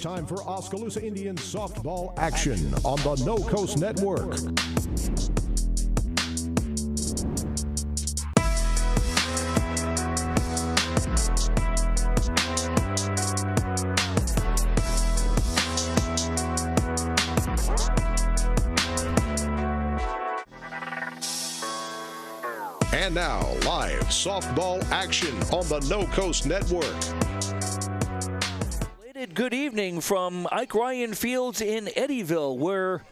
time for Oskaloosa Indians softball action on the No Coast Network. And now, live softball action on the No Coast Network. Good evening from Ike Ryan Fields in Eddyville, where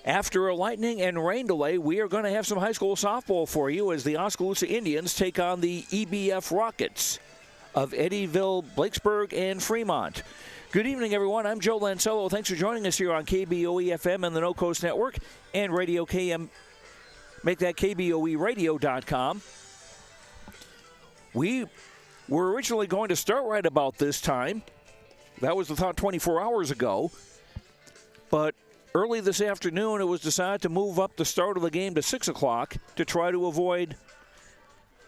after a lightning and rain delay, we are going to have some high school softball for you as the Oskaloosa Indians take on the EBF Rockets of Eddyville, Blakesburg, and Fremont. Good evening, everyone. I'm Joe Lancello. Thanks for joining us here on KBOE-FM and the No Coast Network and Radio KM. Make that KBOEradio.com. We were originally going to start right about this time. That was the thought 24 hours ago. But early this afternoon, it was decided to move up the start of the game to 6 o'clock to try to avoid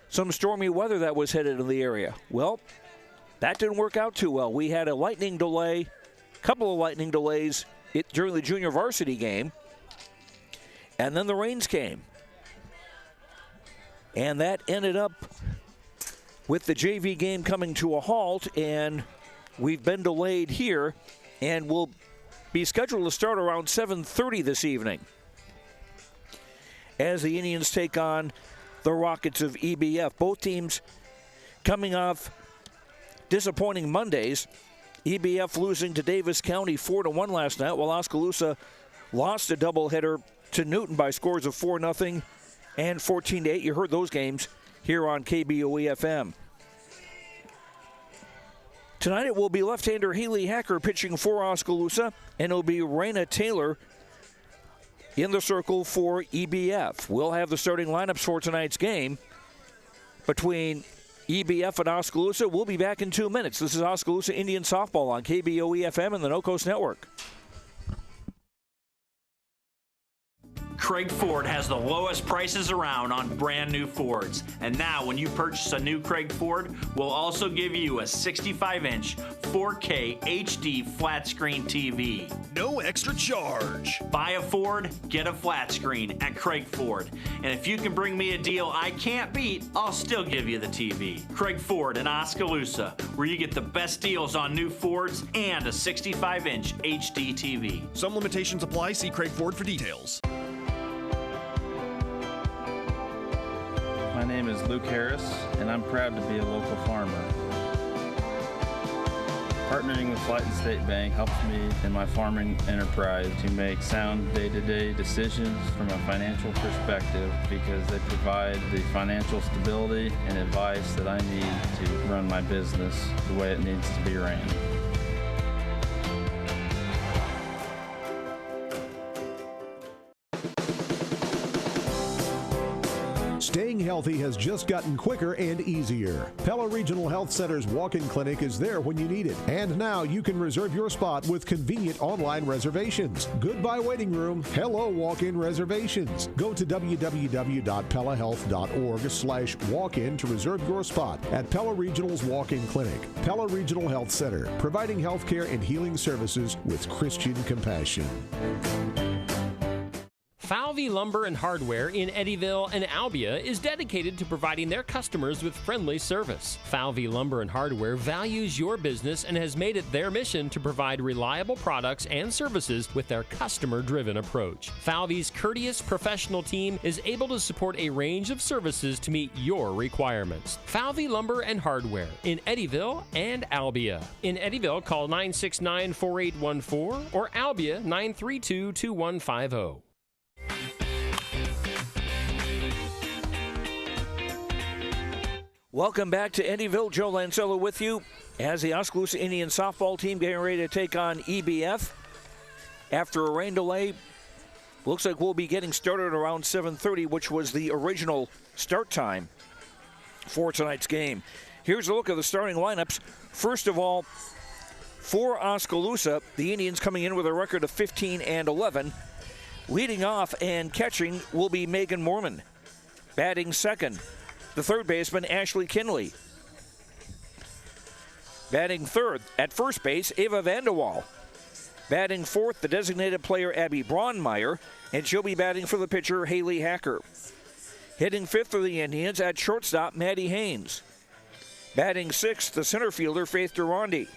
some stormy weather that was headed in the area. Well, that didn't work out too well. We had a lightning delay, couple of lightning delays during the junior varsity game, and then the rains came. And that ended up with the JV game coming to a halt, and we've been delayed here, and we'll be scheduled to start around 7:30 this evening as the Indians take on the Rockets of EBF. Both teams coming off disappointing Mondays. EBF losing to Davis County 4-1 last night, while Oskaloosa lost a doubleheader to Newton by scores of 4-0 and 14-8. You heard those games here on KBOE-FM. Tonight it will be left-hander Haley Hacker pitching for Oskaloosa, and it'll be Raina Taylor in the circle for EBF. We'll have the starting lineups for tonight's game between EBF and Oskaloosa. We'll be back in 2 minutes. This is Oskaloosa Indian Softball on KBOE-FM and the No Coast Network. Craig Ford has the lowest prices around on brand new Fords. And now when you purchase a new Craig Ford, we'll also give you a 65-inch 4K HD flat screen TV. No extra charge. Buy a Ford, get a flat screen at Craig Ford. And if you can bring me a deal I can't beat, I'll still give you the TV. Craig Ford in Oskaloosa, where you get the best deals on new Fords and a 65-inch HD TV. Some limitations apply. See Craig Ford for details. My name is Luke Harris, and I'm proud to be a local farmer. Partnering with Light and State Bank helps me in my farming enterprise to make sound day-to-day decisions from a financial perspective because they provide the financial stability and advice that I need to run my business the way it needs to be ran. Staying healthy has just gotten quicker and easier. Pella Regional Health Center's walk-in clinic is there when you need it. And now you can reserve your spot with convenient online reservations. Goodbye waiting room. Hello walk-in reservations. Go to www.pellahealth.org/walk-in to reserve your spot at Pella Regional's walk-in clinic. Pella Regional Health Center, providing healthcare and healing services with Christian compassion. Falvey Lumber and Hardware in Eddyville and Albia is dedicated to providing their customers with friendly service. Falvey Lumber and Hardware values your business and has made it their mission to provide reliable products and services with their customer-driven approach. Falvey's courteous professional team is able to support a range of services to meet your requirements. Falvey Lumber and Hardware in Eddyville and Albia. In Eddyville, call 969-4814 or Albia 932-2150. Welcome back to Eddyville. Joe Lancello with you as the Oskaloosa Indian softball team getting ready to take on EBF. After a rain delay, looks like we'll be getting started around 7:30, which was the original start time for tonight's game. Here's a look at the starting lineups. First of all, for Oskaloosa, the Indians coming in with a record of 15-11. Leading off and catching will be Megan Mormon. Batting second, the third baseman, Ashley Kinley. Batting third at first base, Ava Vanderwall. Batting fourth, the designated player Abby Braunmeyer, and she'll be batting for the pitcher Haley Hacker. Hitting fifth for the Indians at shortstop, Maddie Haynes. Batting sixth, the center fielder Faith Durandi.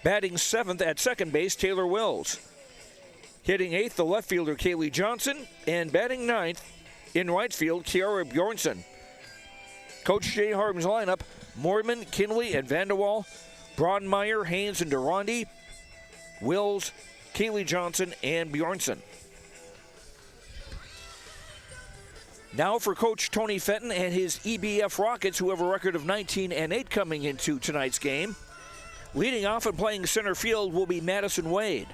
Batting seventh at second base, Taylor Wills. Hitting eighth, the left fielder Kaylee Johnson, and batting ninth in right field, Kiara Bjornsson. Coach Jay Harden's lineup: Mormon, Kinley, and Vanderwall, Braunmeyer, Haynes, and Durandi, Wills, Kaylee Johnson, and Bjornsson. Now for Coach Tony Fenton and his EBF Rockets, who have a record of 19-8 coming into tonight's game. Leading off and playing center field will be Madison Wade.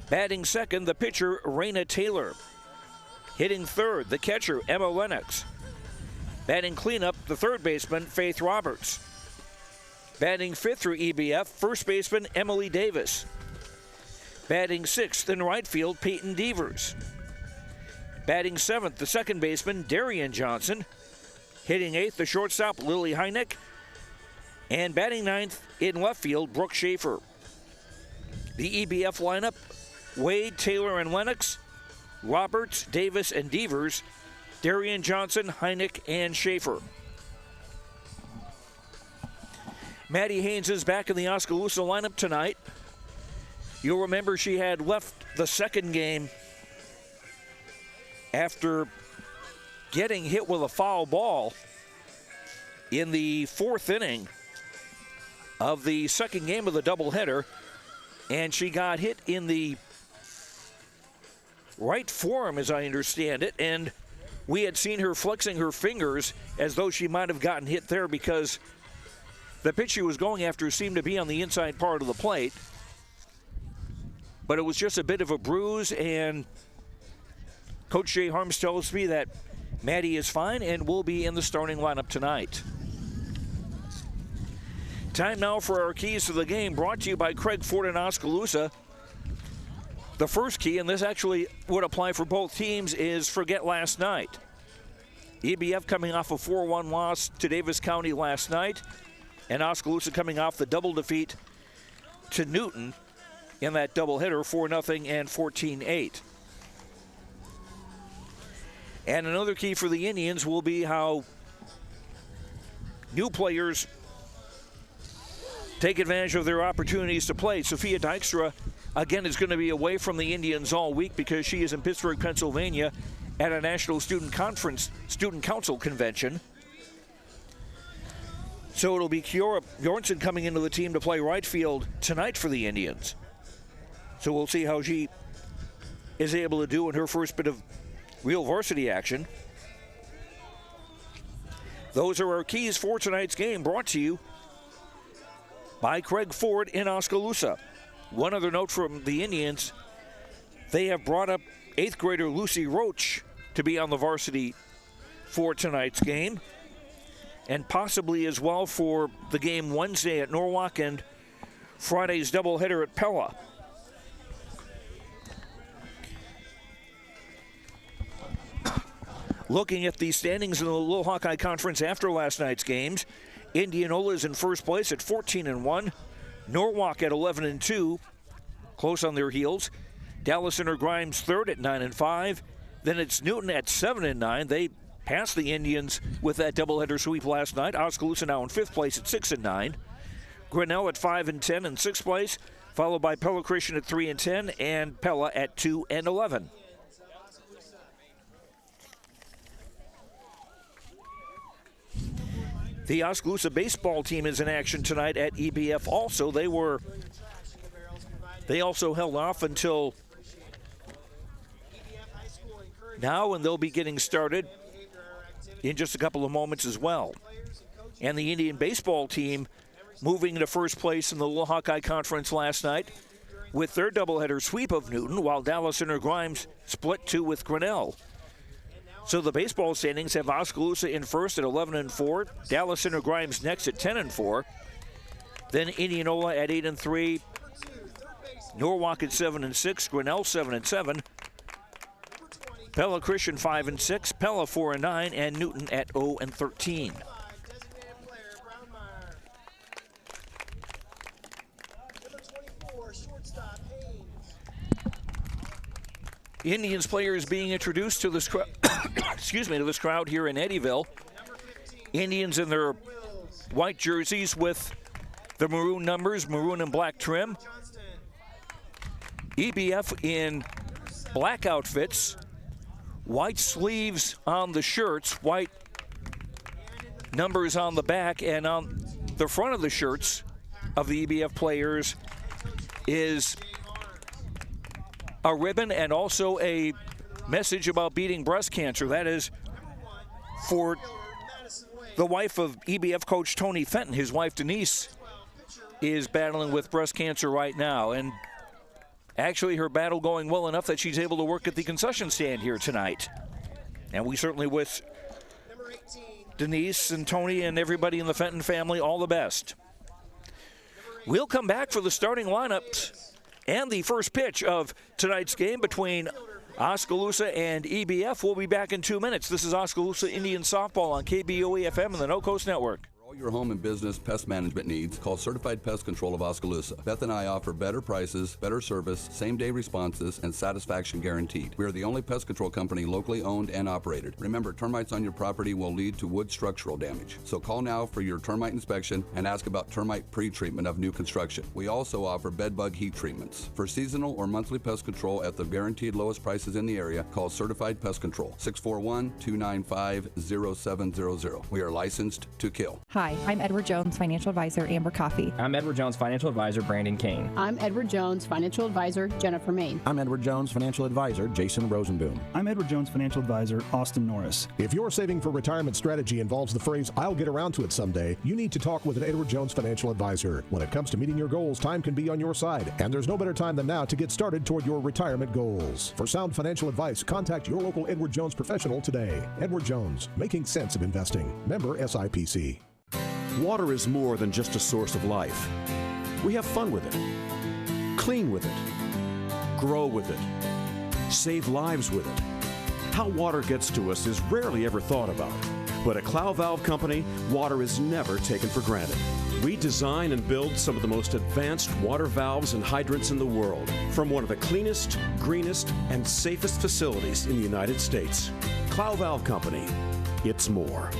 Batting second, the pitcher Raina Taylor. Hitting third, the catcher Emma Lennox. Batting cleanup, the third baseman Faith Roberts. Batting fifth through EBF, first baseman Emily Davis. Batting sixth in right field, Peyton Devers. Batting seventh, the second baseman Darian Johnson. Hitting eighth, the shortstop Lily Heineck. And batting ninth in left field, Brooke Schaefer. The EBF lineup: Wade, Taylor, and Lennox, Roberts, Davis, and Devers, Darian Johnson, Heineck, and Schaefer. Maddie Haynes is back in the Oskaloosa lineup tonight. You'll remember she had left the second game after getting hit with a foul ball in the fourth inning of the second game of the doubleheader, and she got hit in the right forearm, as I understand it, and we had seen her flexing her fingers as though she might have gotten hit there because the pitch she was going after seemed to be on the inside part of the plate. But it was just a bit of a bruise, and Coach Jay Harms tells me that Maddie is fine and will be in the starting lineup tonight. Time now for our keys to the game, brought to you by Craig Ford in Oskaloosa. The first key, and this actually would apply for both teams, is forget last night. EBF coming off a 4-1 loss to Davis County last night, and Oskaloosa coming off the double defeat to Newton in that doubleheader, 4-0 and 14-8. And another key for the Indians will be how new players take advantage of their opportunities to play. Sophia Dykstra, again, is going to be away from the Indians all week because she is in Pittsburgh, Pennsylvania at a National Student Council convention. So it'll be Kiara Bjornsson coming into the team to play right field tonight for the Indians. So we'll see how she is able to do in her first bit of real varsity action. Those are our keys for tonight's game, brought to you by Craig Ford in Oskaloosa. One other note from the Indians: they have brought up 8th grader Lucy Roach to be on the varsity for tonight's game, and possibly as well for the game Wednesday at Norwalk and Friday's doubleheader at Pella. Looking at the standings in the Little Hawkeye Conference after last night's games, Indianola is in first place at 14-1. Norwalk at 11-2, close on their heels. Dallas Inter Grimes third at 9-5. Then it's Newton at 7-9. They passed the Indians with that doubleheader sweep last night. Oskaloosa now in fifth place at 6-9. Grinnell at 5-10 in sixth place, followed by Pella Christian at 3-10 and Pella at 2-11. The Oskaloosa baseball team is in action tonight at EBF also. They also held off until now, and they'll be getting started in just a couple of moments as well. And the Indian baseball team moving into first place in the Little Hawkeye Conference last night with their doubleheader sweep of Newton, while Dallas Inter Grimes split 2 with Grinnell. So the baseball standings have Oskaloosa in first at 11-4, Dallas Inter Grimes next at 10-4, then Indianola at 8-3, Norwalk at 7-6, Grinnell 7-7, Pella Christian 5-6, Pella 4-9, and Newton at 0-13. Indians players being introduced to this excuse me, to this crowd here in Eddyville. Indians in their white jerseys with the maroon numbers, maroon and black trim. EBF in black outfits, white sleeves on the shirts, white numbers on the back, and on the front of the shirts of the EBF players is a ribbon and also a message about beating breast cancer. That is for the wife of EBF coach Tony Fenton. His wife Denise is battling with breast cancer right now, and actually her battle going well enough that she's able to work at the concession stand here tonight. And we certainly wish Denise and Tony and everybody in the Fenton family all the best. We'll come back for the starting lineups and the first pitch of tonight's game between Oskaloosa and EBF. We'll be back in 2 minutes. This is Oskaloosa Indian Softball on KBOE-FM and the No Coast Network. For all your home and business pest management needs, call Certified Pest Control of Oskaloosa. Beth and I offer better prices, better service, same-day responses, and satisfaction guaranteed. We are the only pest control company locally owned and operated. Remember, termites on your property will lead to wood structural damage. So call now for your termite inspection and ask about termite pre-treatment of new construction. We also offer bed bug heat treatments. For seasonal or monthly pest control at the guaranteed lowest prices in the area, call Certified Pest Control, 641-295-0700. We are licensed to kill. Hi, I'm Edward Jones, Financial Advisor, Amber Coffee. I'm Edward Jones, Financial Advisor, Brandon Kane. I'm Edward Jones, Financial Advisor, Jennifer Main. I'm Edward Jones, Financial Advisor, Jason Rosenboom. I'm Edward Jones, Financial Advisor, Austin Norris. If your saving for retirement strategy involves the phrase, "I'll get around to it someday," you need to talk with an Edward Jones Financial Advisor. When it comes to meeting your goals, time can be on your side, and there's no better time than now to get started toward your retirement goals. For sound financial advice, contact your local Edward Jones professional today. Edward Jones, making sense of investing. Member SIPC. Water is more than just a source of life. We have fun with it, clean with it, grow with it, save lives with it. How water gets to us is rarely ever thought about. But at Clow Valve Company, water is never taken for granted. We design and build some of the most advanced water valves and hydrants in the world from one of the cleanest, greenest, and safest facilities in the United States. Clow Valve Company, it's more.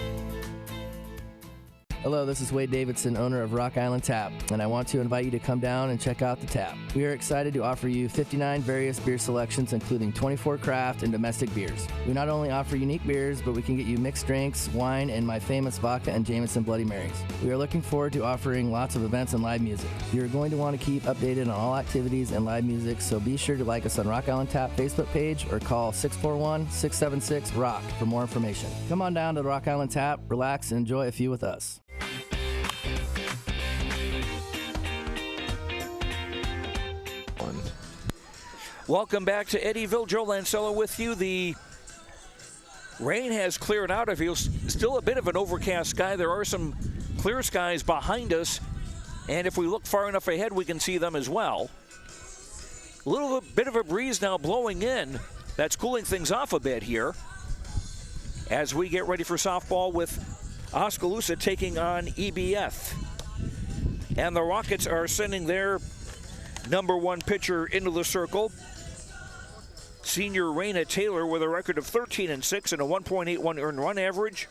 Hello, this is Wade Davidson, owner of Rock Island Tap, and I want to invite you to come down and check out the tap. We are excited to offer you 59 various beer selections, including 24 craft and domestic beers. We not only offer unique beers, but we can get you mixed drinks, wine, and my famous vodka and Jameson Bloody Marys. We are looking forward to offering lots of events and live music. You're going to want to keep updated on all activities and live music, so be sure to like us on Rock Island Tap Facebook page or call 641-676-ROCK for more information. Come on down to the Rock Island Tap, relax, and enjoy a few with us. Welcome back to Eddyville. Joe Lancello with you. The rain has cleared out. It feels still a bit of an overcast sky. There are some clear skies behind us, and if we look far enough ahead, we can see them as well. A little bit of a breeze now blowing in. That's cooling things off a bit here as we get ready for softball with Oskaloosa taking on EBF. And the Rockets are sending their number one pitcher into the circle. Senior Raina Taylor with a record of 13-6 and a 1.81 earned run average.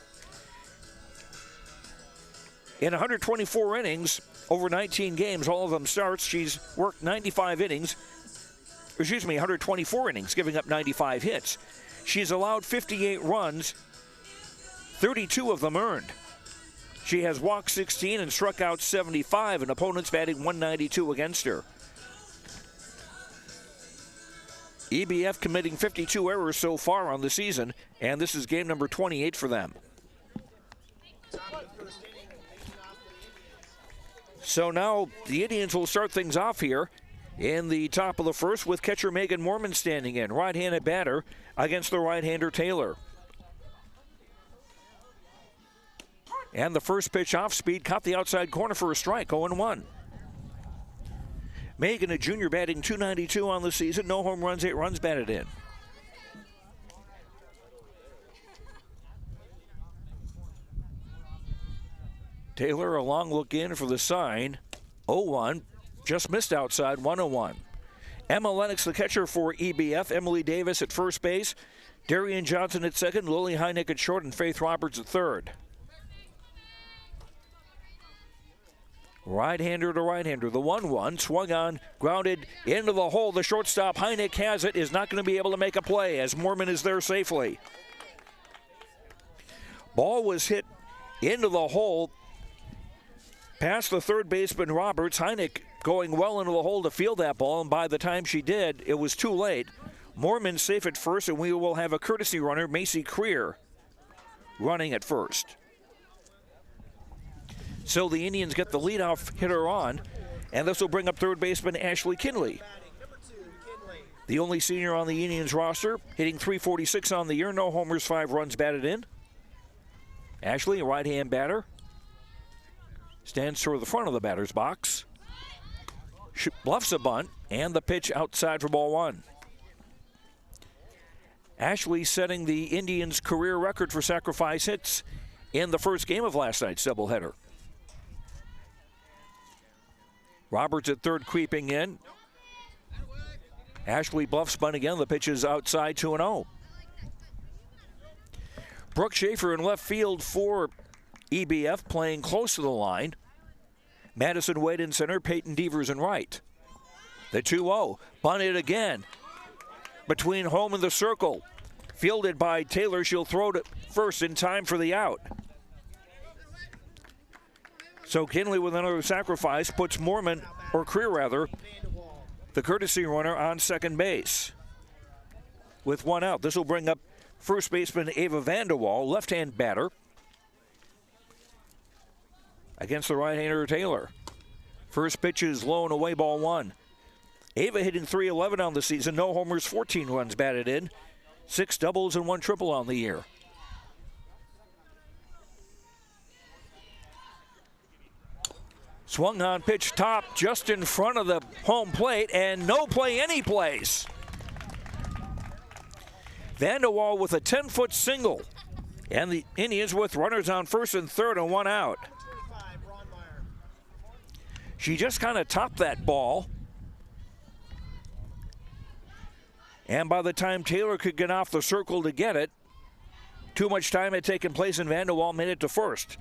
In 124 innings over 19 games, all of them starts, she's worked 124 innings, giving up 95 hits. She's allowed 58 runs, 32 of them earned. She has walked 16 and struck out 75, and opponents batting 192 against her. EBF committing 52 errors so far on the season, and this is game number 28 for them. So now the Indians will start things off here in the top of the first with catcher Megan Mormon standing in, right-handed batter against the right-hander Taylor. And the first pitch off speed caught the outside corner for a strike, 0-1. Megan, a junior, batting .292 on the season. No home runs, 8 runs batted in. Taylor, a long look in for the sign. 0-1. Just missed outside, 1-0-1. Emma Lennox, the catcher for EBF. Emily Davis at first base. Darian Johnson at second. Lily Heineck at short. And Faith Roberts at third. Right-hander to right-hander. The 1-1 swung on, grounded into the hole. The shortstop, Heineck, has it, is not going to be able to make a play as Moorman is there safely. Ball was hit into the hole past the third baseman Roberts. Heineck going well into the hole to field that ball, and by the time she did, it was too late. Moorman safe at first, and we will have a courtesy runner, Macy Creer, running at first. So the Indians get the leadoff hitter on, and this will bring up third baseman Ashley Kinley. The only senior on the Indians roster, hitting .346 on the year, no homers, 5 runs batted in. Ashley, a right-hand batter, stands toward the front of the batter's box. Bluffs a bunt, and the pitch outside for ball 1. Ashley setting the Indians' career record for sacrifice hits in the first game of last night's doubleheader. Roberts at third creeping in. Ashley bluffs bunt again. The pitch is outside 2-0. Brooke Schaefer in left field for EBF, playing close to the line. Madison Wade in center, Peyton Devers in right. The 2-0, bunted again between home and the circle. Fielded by Taylor, she'll throw to first in time for the out. So Kinley with another sacrifice puts Moorman, or Creer rather, the courtesy runner on second base. With 1 out, this will bring up first baseman Ava Vanderwall, left-hand batter, against the right-hander Taylor. First pitch is low and away, ball 1. Ava hitting .311 on the season, no homers, 14 runs batted in, 6 doubles and 1 triple on the year. Swung on pitch top just in front of the home plate, and no play any place. Vanderwall with a 10-foot single, and the Indians with runners on first and third and 1 out. She just kind of topped that ball, and by the time Taylor could get off the circle to get it, too much time had taken place and Vanderwall made it to first.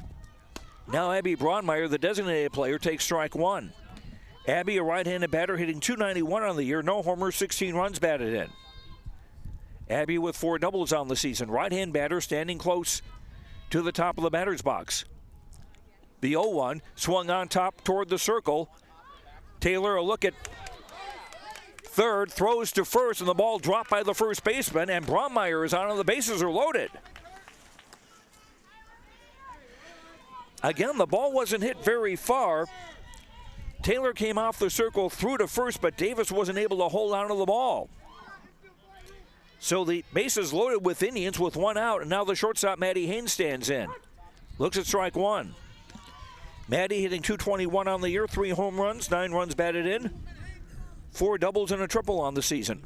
Now Abby Braunmeyer, the designated player, takes strike 1. Abby, a right-handed batter, hitting .291 on the year, no homers, 16 runs batted in. Abby with 4 doubles on the season. Right-hand batter standing close to the top of the batter's box. The 0-1 swung on top toward the circle. Taylor, a look at third, throws to first, and the ball dropped by the first baseman, and Braunmeyer is on, and the bases are loaded. Again, the ball wasn't hit very far. Taylor came off the circle, threw to first, but Davis wasn't able to hold on to the ball. So the bases loaded with Indians with 1 out, and now the shortstop, Maddie Haynes, stands in. Looks at strike 1. Maddie hitting .221 on the year, 3 home runs, 9 runs batted in, 4 doubles and a triple on the season.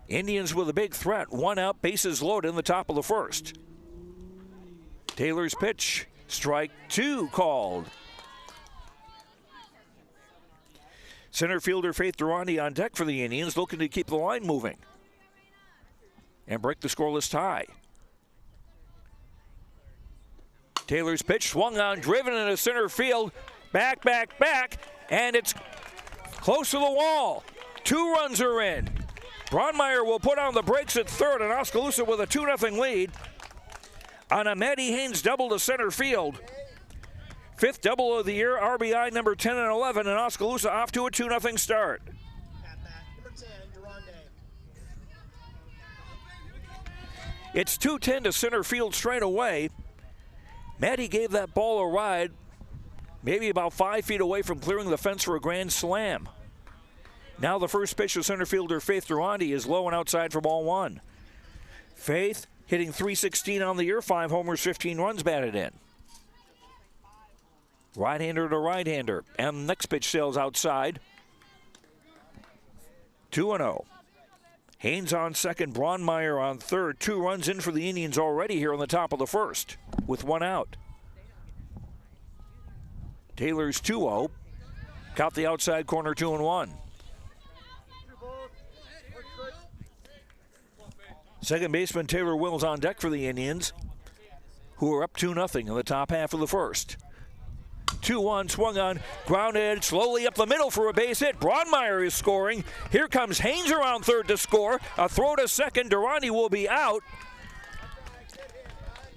Indians with a big threat, 1 out, bases loaded in the top of the first. Taylor's pitch, strike 2 called. Center fielder Faith Durrani on deck for the Indians, looking to keep the line moving and break the scoreless tie. Taylor's pitch swung on, driven into center field, back, and it's close to the wall. 2 runs are in. Braunmeyer will put on the brakes at third, and Oskaloosa with a 2-0 lead on a Maddie Haynes double to center field. 5th double of the year, RBI number 10 and 11, and Oskaloosa off to a 2-0 start. It's 2-10 to center field straight away. Maddie gave that ball a ride, maybe about 5 feet away from clearing the fence for a grand slam. Now the first pitch to center fielder Faith Durrani is low and outside for ball 1. Faith hitting .316 on the year, 5 homers, 15 runs batted in. Right-hander to right-hander, and next pitch sails outside. 2-0. Haynes on second, Braunmeyer on third. 2 runs in for the Indians already here on the top of the first with 1 out. Taylor's 2-0. Caught the outside corner, 2-1. Second baseman Taylor Wills on deck for the Indians, who are up 2-0 in the top half of the first. 2-1, swung on, grounded slowly up the middle for a base hit. Broadmeyer is scoring. Here comes Haynes around third to score. A throw to second. Durante will be out.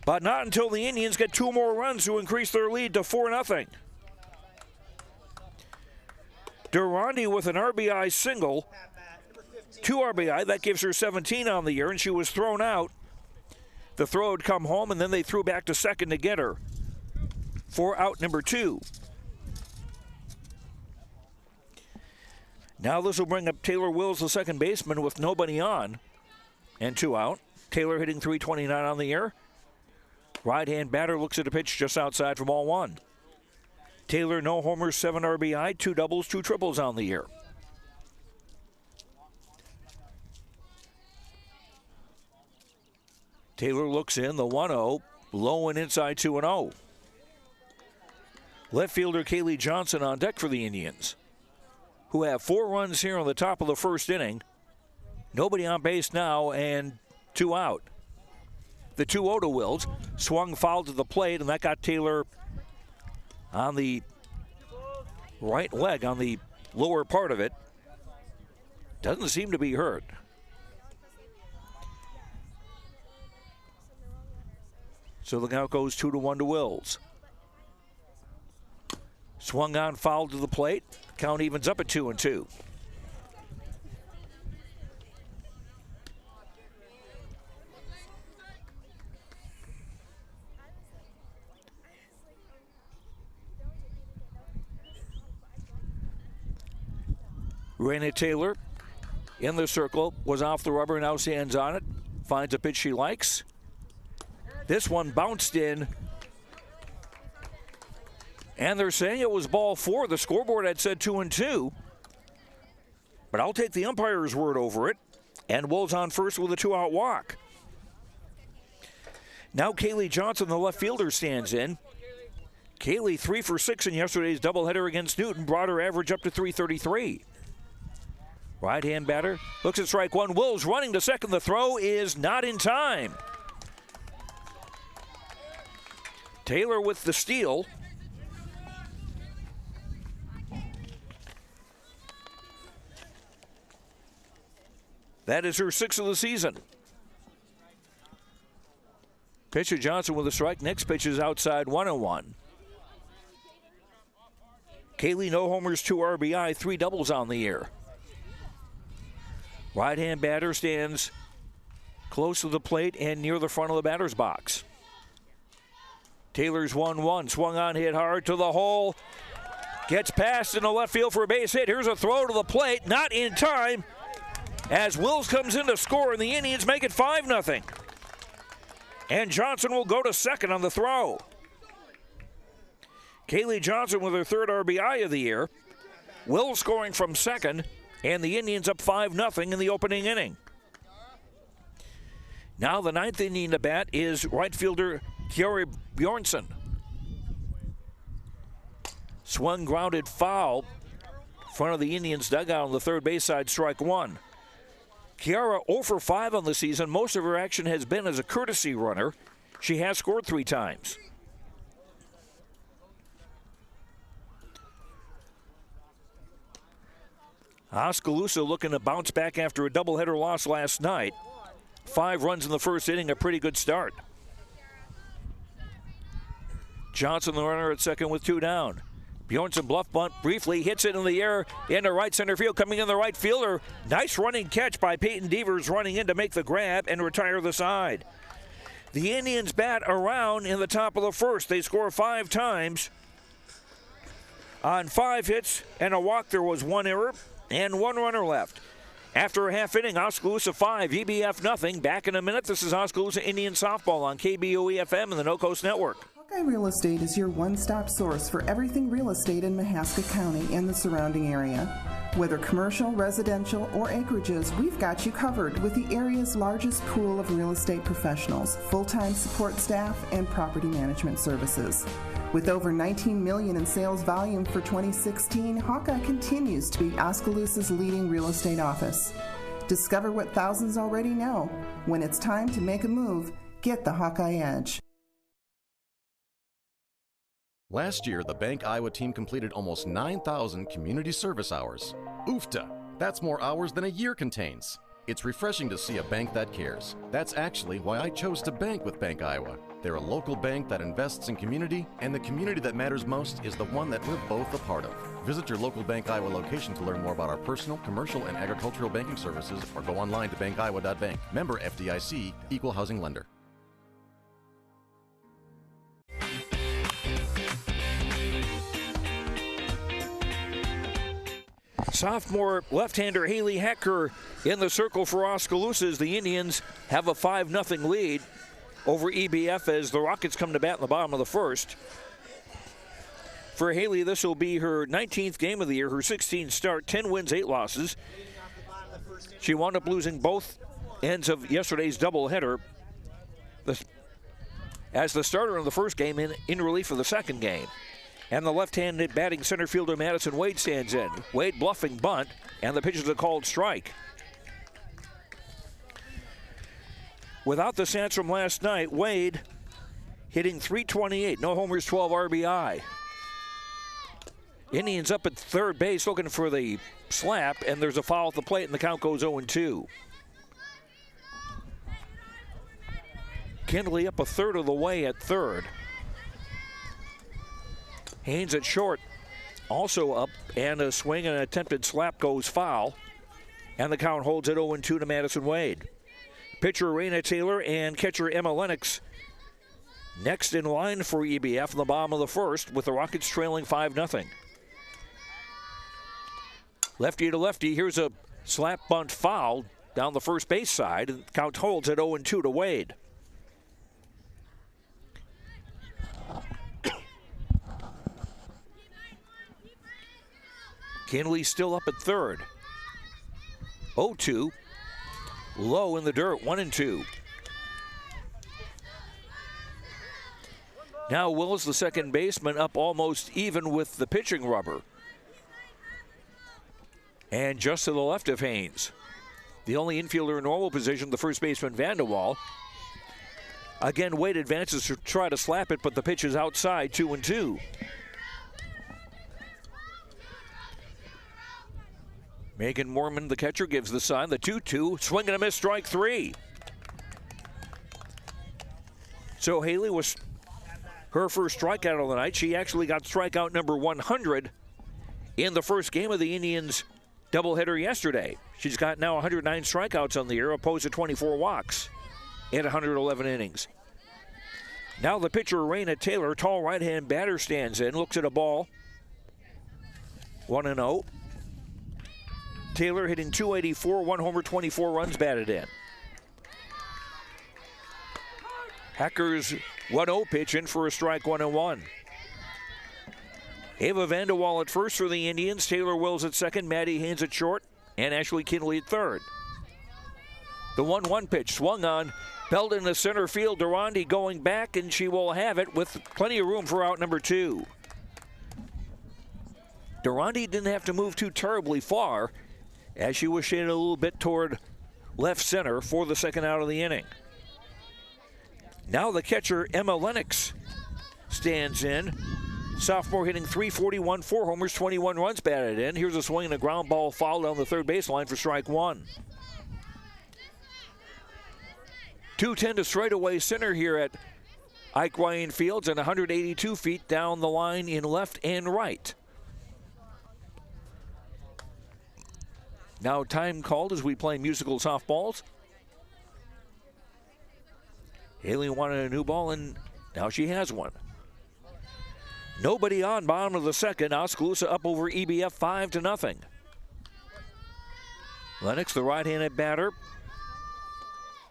But not until the Indians get 2 more runs to increase their lead to 4-0. Durante with an RBI single. 2 RBI, that gives her 17 on the year, and she was thrown out. The throw had come home, and then they threw back to second to get her for out number 2. Now this will bring up Taylor Wills, the second baseman, with nobody on and 2 out. Taylor hitting .329 on the year. Right-hand batter looks at a pitch just outside for ball 1. Taylor, no homers, 7 RBI, 2 doubles, 2 triples on the year. Taylor looks in, the 1-0, low and inside 2-0. Left fielder Kaylee Johnson on deck for the Indians, who have 4 runs here on the top of the first inning. Nobody on base now and 2 out. The 2-0 to Wills, swung foul to the plate, and that got Taylor on the right leg, on the lower part of it. Doesn't seem to be hurt. So the count goes 2-1 to Wills. Swung on, foul to the plate. Count evens up at 2-2. Raina Taylor in the circle, was off the rubber, now stands on it. Finds a pitch she likes. This one bounced in. And they're saying it was ball 4. The scoreboard had said 2-2. But I'll take the umpire's word over it. And Wills on first with a 2-out walk. Now Kaylee Johnson, the left fielder, stands in. Kaylee 3 for 6 in yesterday's doubleheader against Newton, brought her average up to .333. Right-hand batter looks at strike 1. Wills running to second. The throw is not in time. Taylor with the steal. That is her 6th of the season. Pitcher Johnson with a strike. Next pitch is outside 1-1. Kaylee, no homers, 2 RBI, 3 doubles on the year. Right-hand batter stands close to the plate and near the front of the batter's box. Taylor's 1-1, swung on, hit hard to the hole. Gets past in the left field for a base hit. Here's a throw to the plate, not in time, as Wills comes in to score, and the Indians make it 5-0. And Johnson will go to second on the throw. Kaylee Johnson with her 3rd RBI of the year. Wills scoring from second, and the Indians up 5-0 in the opening inning. Now the 9th inning to bat is right fielder Kiara Bjornsson. Swung, grounded, foul. Front of the Indians dugout on the third base side, strike 1. Kiara 0 for 5 on the season. Most of her action has been as a courtesy runner. She has scored 3 times. Oskaloosa looking to bounce back after a doubleheader loss last night. 5 runs in the first inning, a pretty good start. Johnson, the runner at second with 2 down. Bjornsson bluff bunt briefly, hits it in the air into right center field. Coming in the right fielder. Nice running catch by Peyton Devers, running in to make the grab and retire the side. The Indians bat around in the top of the first. They score 5 times. On 5 hits and a walk, there was 1 error and 1 runner left. After a half inning, Oskaloosa 5, EBF nothing. Back in a minute. This is Oskaloosa Indian Softball on KBOE-FM and the No Coast Network. Hawkeye Real Estate is your one-stop source for everything real estate in Mahaska County and the surrounding area. Whether commercial, residential, or acreages, we've got you covered with the area's largest pool of real estate professionals, full-time support staff, and property management services. With over $19 million in sales volume for 2016, Hawkeye continues to be Oskaloosa's leading real estate office. Discover what thousands already know. When it's time to make a move, get the Hawkeye Edge. Last year, the Bank Iowa team completed almost 9,000 community service hours. Oofta! That's more hours than a year contains. It's refreshing to see a bank that cares. That's actually why I chose to bank with Bank Iowa. They're a local bank that invests in community, and the community that matters most is the one that we're both a part of. Visit your local Bank Iowa location to learn more about our personal, commercial, and agricultural banking services, or go online to bankiowa.bank. Member FDIC, Equal Housing Lender. Sophomore left-hander Haley Hecker in the circle for Oskaloosa as the Indians have a 5-0 lead over EBF as the Rockets come to bat in the bottom of the first. For Haley, this will be her 19th game of the year, her 16th start, 10 wins, 8 losses. She wound up losing both ends of yesterday's doubleheader as the starter in the first game in relief for the second game. And the left-handed batting center fielder Madison Wade stands in. Wade bluffing bunt, and the pitch is a called strike. Without the Sants from last night, Wade hitting .328, no homers, 12 RBI. Indians up at third base looking for the slap, and there's a foul at the plate, and the count goes 0-2. Kindley up a third of the way at third. Haynes at short, also up, and a swing and an attempted slap goes foul, and the count holds at 0-2 to Madison Wade. Pitcher Raina Taylor and catcher Emma Lennox next in line for EBF in the bottom of the first, with the Rockets trailing 5-0. Lefty to lefty, here's a slap bunt foul down the first base side, and the count holds at 0-2 to Wade. Kinley still up at third. 0-2. Low in the dirt, 1-2. Now Wills, the second baseman, up almost even with the pitching rubber. And just to the left of Haynes. The only infielder in normal position, the first baseman Vanderwall. Again, Wade advances to try to slap it, but the pitch is outside, 2-2. Megan Mormon, the catcher, gives the sign. The 2-2, swing and a miss, strike 3. So Haley was her first strikeout of the night. She actually got strikeout number 100 in the first game of the Indians doubleheader yesterday. She's got now 109 strikeouts on the year, opposed to 24 walks in 111 innings. Now the pitcher, Raina Taylor, tall right-hand batter, stands in, looks at a ball. 1-0. Taylor hitting .284, 1 homer, 24 runs batted in. Hacker's 1-0 pitch in for a strike, 1-1. Ava Vanderwall at first for the Indians, Taylor Wills at second, Maddie Haynes at short, and Ashley Kinley at third. The 1-1 pitch swung on, held in the center field. Durandi going back, and she will have it with plenty of room for out number 2. Durandi didn't have to move too terribly far, as she was shaded a little bit toward left center for the second out of the inning. Now the catcher, Emma Lennox, stands in. Sophomore hitting .341, 4 homers, 21 runs batted in. Here's a swing and a ground ball foul down the third baseline for strike 1. 210 to straightaway center here at Ike Ryan Fields, and 182 feet down the line in left and right. Now time called as we play musical softballs. Haley wanted a new ball, and now she has one. Nobody on, bottom of the second. Oskaloosa up over EBF 5-0. Lennox, the right-handed batter.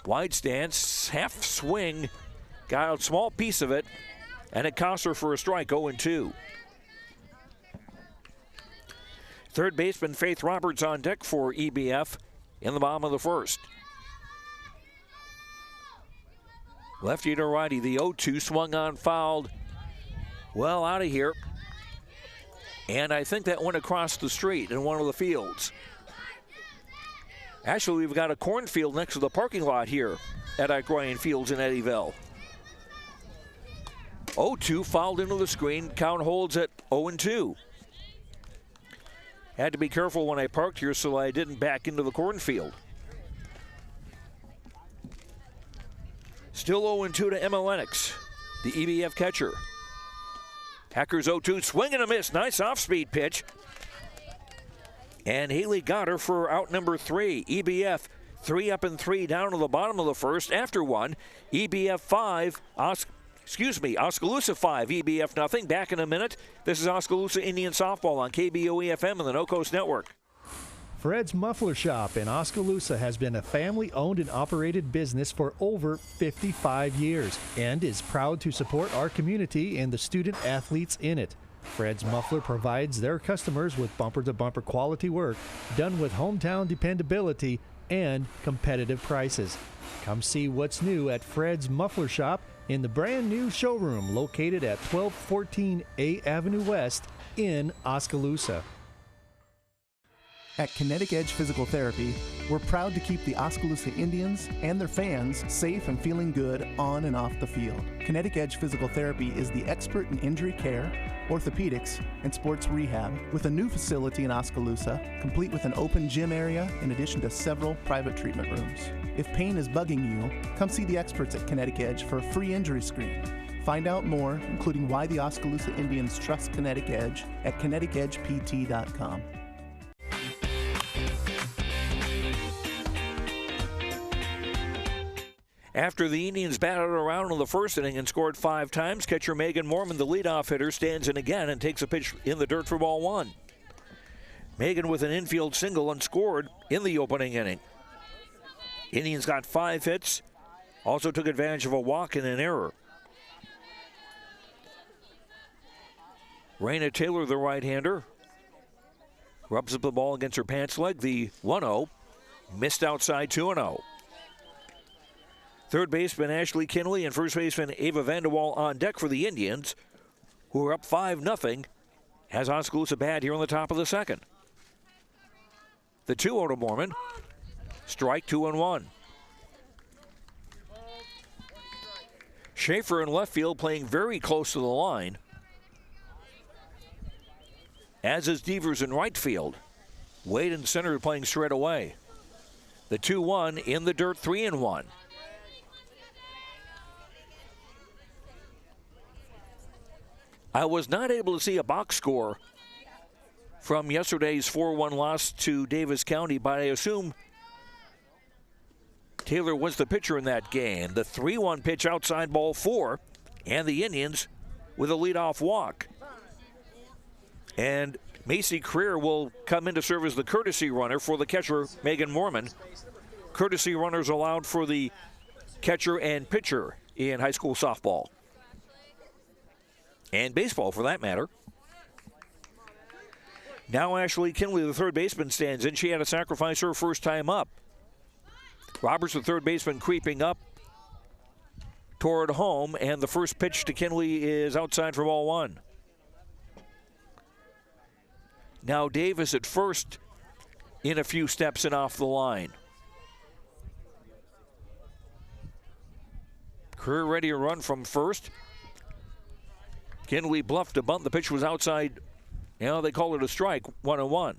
Wide stance, half swing. Got a small piece of it, and it cost her for a strike, 0-2. Third baseman Faith Roberts on deck for EBF in the bottom of the first. Lefty to righty, the 0-2 swung on, fouled. Well, out of here. And I think that went across the street in one of the fields. Actually, we've got a cornfield next to the parking lot here at Ike Ryan Fields in Eddyville. 0-2 fouled into the screen. Count holds at 0-2. Had to be careful when I parked here so I didn't back into the cornfield. Still 0-2 to Emma Lennox, the EBF catcher. Hackers 0-2, swing and a miss. Nice off-speed pitch. And Haley got her for out number 3. EBF 3 up and 3 down to the bottom of the first after 1. EBF 5, Oskaloosa 5, EBF nothing. Back in a minute. This is Oskaloosa Indian Softball on KBOE-FM and the No Coast Network. Fred's Muffler Shop in Oskaloosa has been a family-owned and operated business for over 55 years and is proud to support our community and the student athletes in it. Fred's Muffler provides their customers with bumper-to-bumper quality work done with hometown dependability and competitive prices. Come see what's new at Fred's Muffler Shop in the brand new showroom located at 1214 A Avenue West in Oskaloosa. At Kinetic Edge Physical Therapy, we're proud to keep the Oskaloosa Indians and their fans safe and feeling good on and off the field. Kinetic Edge Physical Therapy is the expert in injury care, orthopedics, and sports rehab with a new facility in Oskaloosa, complete with an open gym area in addition to several private treatment rooms. If pain is bugging you, come see the experts at Kinetic Edge for a free injury screen. Find out more, including why the Oskaloosa Indians trust Kinetic Edge at kineticedgept.com. After the Indians batted around in the first inning and scored 5 times, catcher Megan Mormon, the leadoff hitter, stands in again and takes a pitch in the dirt for ball 1. Megan with an infield single and scored in the opening inning. Indians got 5 hits, also took advantage of a walk and an error. Raina Taylor, the right-hander, rubs up the ball against her pants leg. The 1-0, missed outside 2-0. Third baseman Ashley Kinley and first baseman Ava Vanderwall on deck for the Indians, who are up 5-0 as Oskaloosa bat here on the top of the second. The 2-0 to Mormon. Strike 2-1. Schaefer in left field playing very close to the line, as is Devers in right field. Wade in center playing straight away. The 2-1 in the dirt, 3-1. I was not able to see a box score from yesterday's 4-1 loss to Davis County, but I assume Taylor was the pitcher in that game. The 3-1 pitch outside ball 4, and the Indians with a leadoff walk. And Macy Creer will come in to serve as the courtesy runner for the catcher, Megan Mormon. Courtesy runners allowed for the catcher and pitcher in high school softball. And baseball, for that matter. Now Ashley Kinley, the third baseman, stands in. She had to sacrifice her first time up. Roberts, the third baseman, creeping up toward home, and the first pitch to Kinley is outside for ball 1. Now Davis at first in a few steps and off the line. Career ready to run from first. Kinley bluffed a bunt. The pitch was outside. Now they call it a strike, 1-1.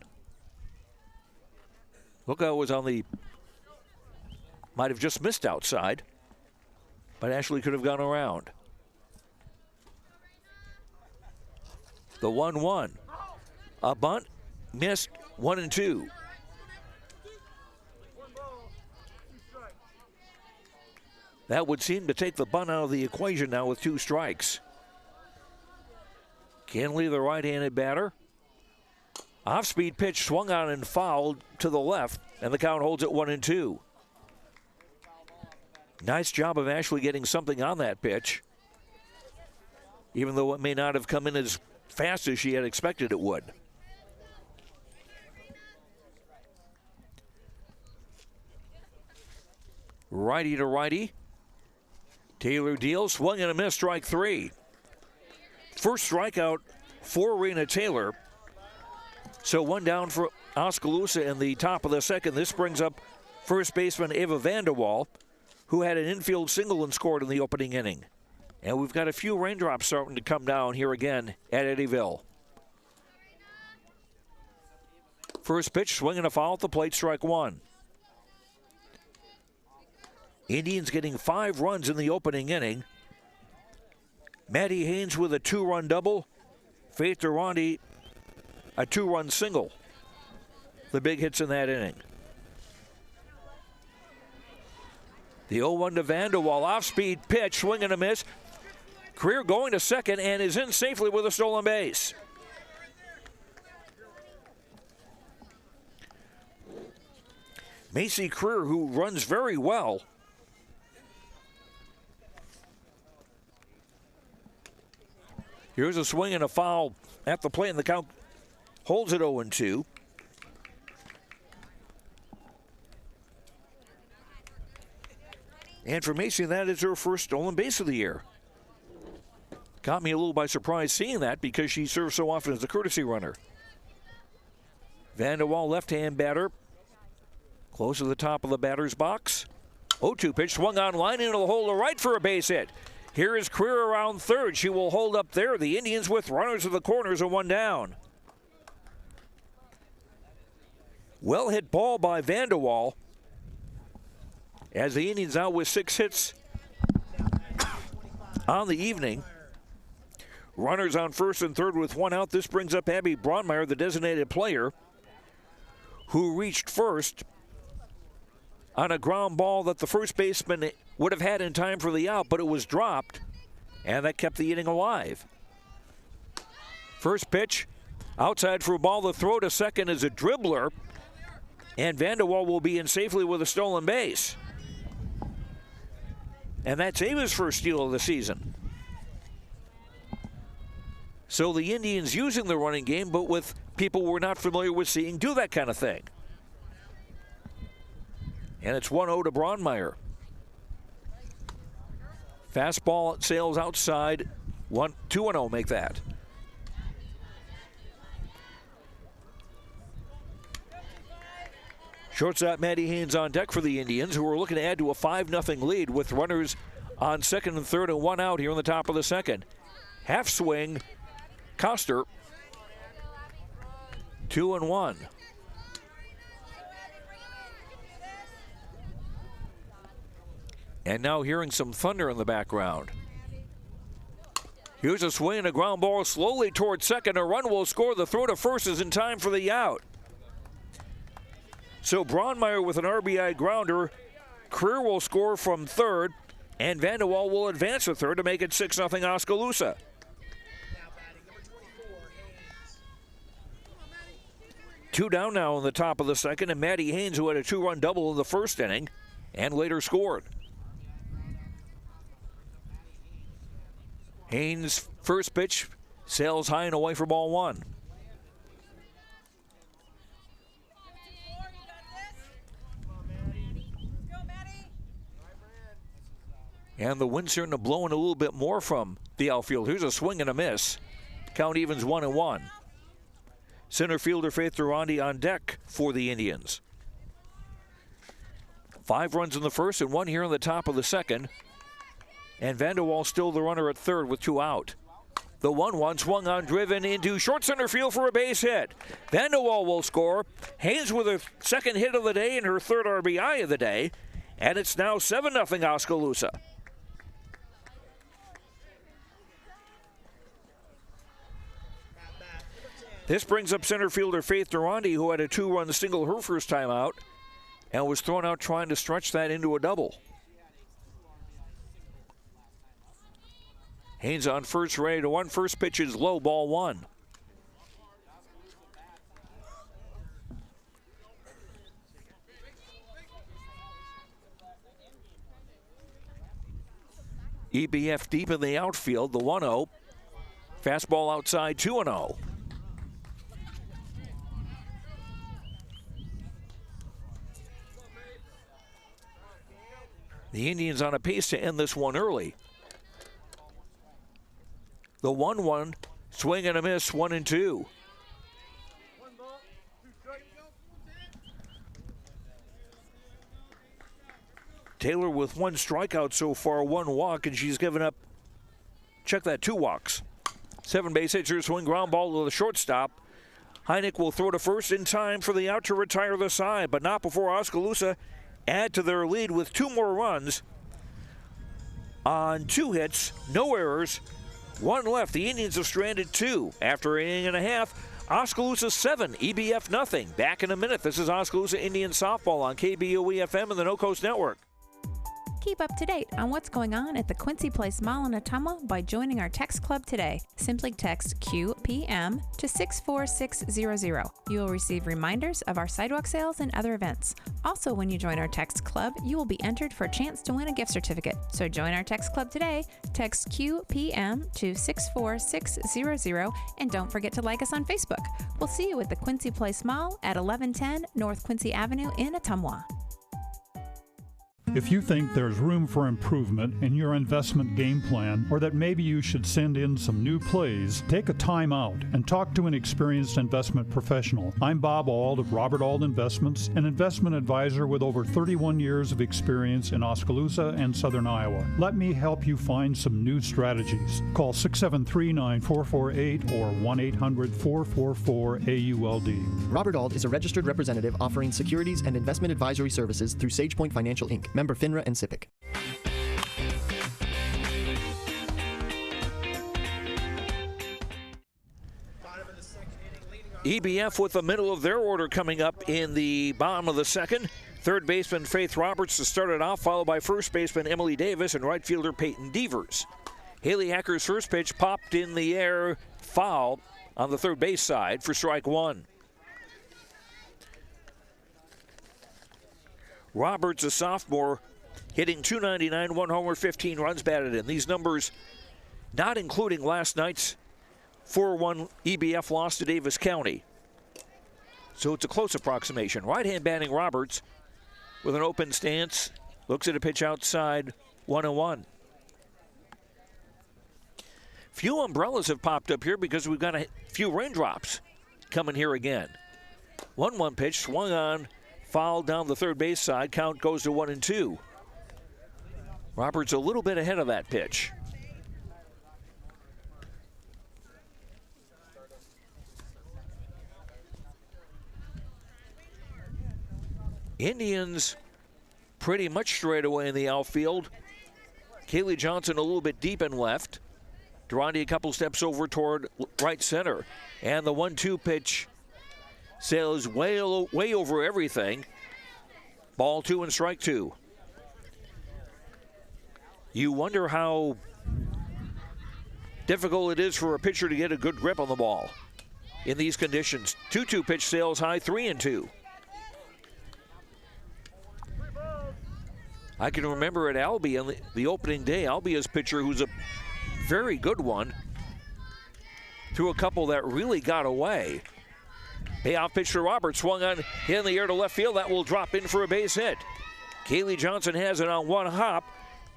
Lookout was on the, might have just missed outside, but Ashley could have gone around. The 1-1. A bunt, missed, 1-2. That would seem to take the bunt out of the equation now with 2 strikes. Kinley, the right-handed batter. Off-speed pitch swung on and fouled to the left, and the count holds at 1-2. Nice job of Ashley getting something on that pitch, even though it may not have come in as fast as she had expected it would. Righty to righty. Taylor deals, swung and a miss, strike 3. First strikeout for Raina Taylor. So 1 down for Oskaloosa in the top of the second. This brings up first baseman Ava Vanderwall, who had an infield single and scored in the opening inning. And we've got a few raindrops starting to come down here again at Eddyville. First pitch, swinging a foul at the plate, strike one. Indians getting 5 runs in the opening inning. Maddie Haynes with a 2-run double. Faith Durante, a 2-run single. The big hits in that inning. The 0-1 to Vanderwall, off-speed pitch, swing and a miss. Creer going to second and is in safely with a stolen base. Macy Creer, who runs very well. Here's a swing and a foul at the plate, and the count holds it 0-2. And for Macy, that is her first stolen base of the year. Caught me a little by surprise seeing that because she serves so often as a courtesy runner. Vanderwall, left-hand batter. Close to the top of the batter's box. 0-2 pitch, swung on line into the hole to right for a base hit. Here is Creer around third. She will hold up there. The Indians with runners at the corners and 1 down. Well hit ball by Vanderwall. As the Indians out with 6 hits on the evening. Runners on first and third with 1 out. This brings up Abby Braunmeyer, the designated player, who reached first on a ground ball that the first baseman would have had in time for the out, but it was dropped, and that kept the inning alive. First pitch, outside for a ball. The throw to second is a dribbler, and Vanderwall will be in safely with a stolen base. And that's Ava's first steal of the season. So the Indians using the running game, but with people we're not familiar with seeing do that kind of thing. And it's 1-0 to Braunmeyer. Fastball sails outside. 2-0 make that. Shortstop Maddie Haynes on deck for the Indians, who are looking to add to a 5-0 lead with runners on second and third and 1 out here in the top of the second. Half swing, Koster, 2-1. And now hearing some thunder in the background. Here's a swing and a ground ball slowly towards second. A run will score. The throw to first is in time for the out. So Braunmeyer with an RBI grounder. Creer will score from third, and Vanderwall will advance to third to make it 6-0 Oskaloosa. Two down now in the top of the second, and Maddie Haynes, who had a 2-run double in the first inning and later scored. Haynes' first pitch sails high and away for ball 1. And the wind starting to blow in a little bit more from the outfield. Here's a swing and a miss. Count evens 1-1. Center fielder Faith Durante on deck for the Indians. 5 runs in the first and 1 here in the top of the second. And Vanderwall still the runner at third with 2 out. The 1-1 swung on, driven into short center field for a base hit. Vanderwall will score. Haynes with her second hit of the day and her third RBI of the day. And it's now 7-0 Oskaloosa. This brings up center fielder Faith Durante, who had a 2-run single her first time out and was thrown out trying to stretch that into a double. Haynes on first, ready to 1. First pitch is low, ball 1. EBF deep in the outfield, the 1-0. Fastball outside, 2-0. The Indians on a pace to end this one early. The 1-1, swing and a miss, 1-2. Taylor with 1 strikeout so far, 1 walk, and she's given up, check that, 2 walks. 7 base hits, her swing ground ball to the shortstop. Heineck will throw to first in time for the out to retire the side, but not before Oskaloosa add to their lead with 2 more runs on 2 hits, no errors, 1 left. The Indians have stranded 2 after an inning and a half. Oskaloosa 7, EBF nothing. Back in a minute. This is Oskaloosa Indian Softball on KBOE-FM and the No Coast Network. Keep up to date on what's going on at the Quincy Place Mall in Ottumwa by joining our text club today. Simply text QPM to 64600. You will receive reminders of our sidewalk sales and other events. Also, when you join our text club, you will be entered for a chance to win a gift certificate. So join our text club today. Text QPM to 64600 and don't forget to like us on Facebook. We'll see you at the Quincy Place Mall at 1110 North Quincy Avenue in Ottumwa. If you think there's room for improvement in your investment game plan, or that maybe you should send in some new plays, take a time out and talk to an experienced investment professional. I'm Bob Auld of Robert Auld Investments, an investment advisor with over 31 years of experience in Oskaloosa and Southern Iowa. Let me help you find some new strategies. Call 673-9448 or 1-800-444-AULD. Robert Auld is a registered representative offering securities and investment advisory services through SagePoint Financial, Inc., member FINRA and SIPC. EBF with the middle of their order coming up in the bottom of the second. Third baseman Faith Roberts to start it off, followed by first baseman Emily Davis and right fielder Peyton Devers. Haley Hacker's first pitch popped in the air, foul on the third base side for strike 1. Roberts, a sophomore, hitting .299, 1 homer, 15 runs batted in. These numbers not including last night's 4-1 EBF loss to Davis County. So it's a close approximation. Right-hand batting Roberts with an open stance. Looks at a pitch outside, 1-1. Few umbrellas have popped up here because we've got a few raindrops coming here again. 1-1 pitch, swung on, fouled down the third base side. Count goes to 1-2. Roberts a little bit ahead of that pitch. Indians pretty much straight away in the outfield. Kaylee Johnson a little bit deep in left. Durante a couple steps over toward right center. And the 1-2 pitch sails way over everything. Ball 2 and strike 2. You wonder how difficult it is for a pitcher to get a good grip on the ball in these conditions. 2-2 pitch sails high, 3-2. I can remember at Albee on the opening day, Albee's pitcher, who's a very good one, threw a couple that really got away. Payoff pitch to Roberts, swung on, hit in the air to left field. That will drop in for a base hit. Kaylee Johnson has it on one hop,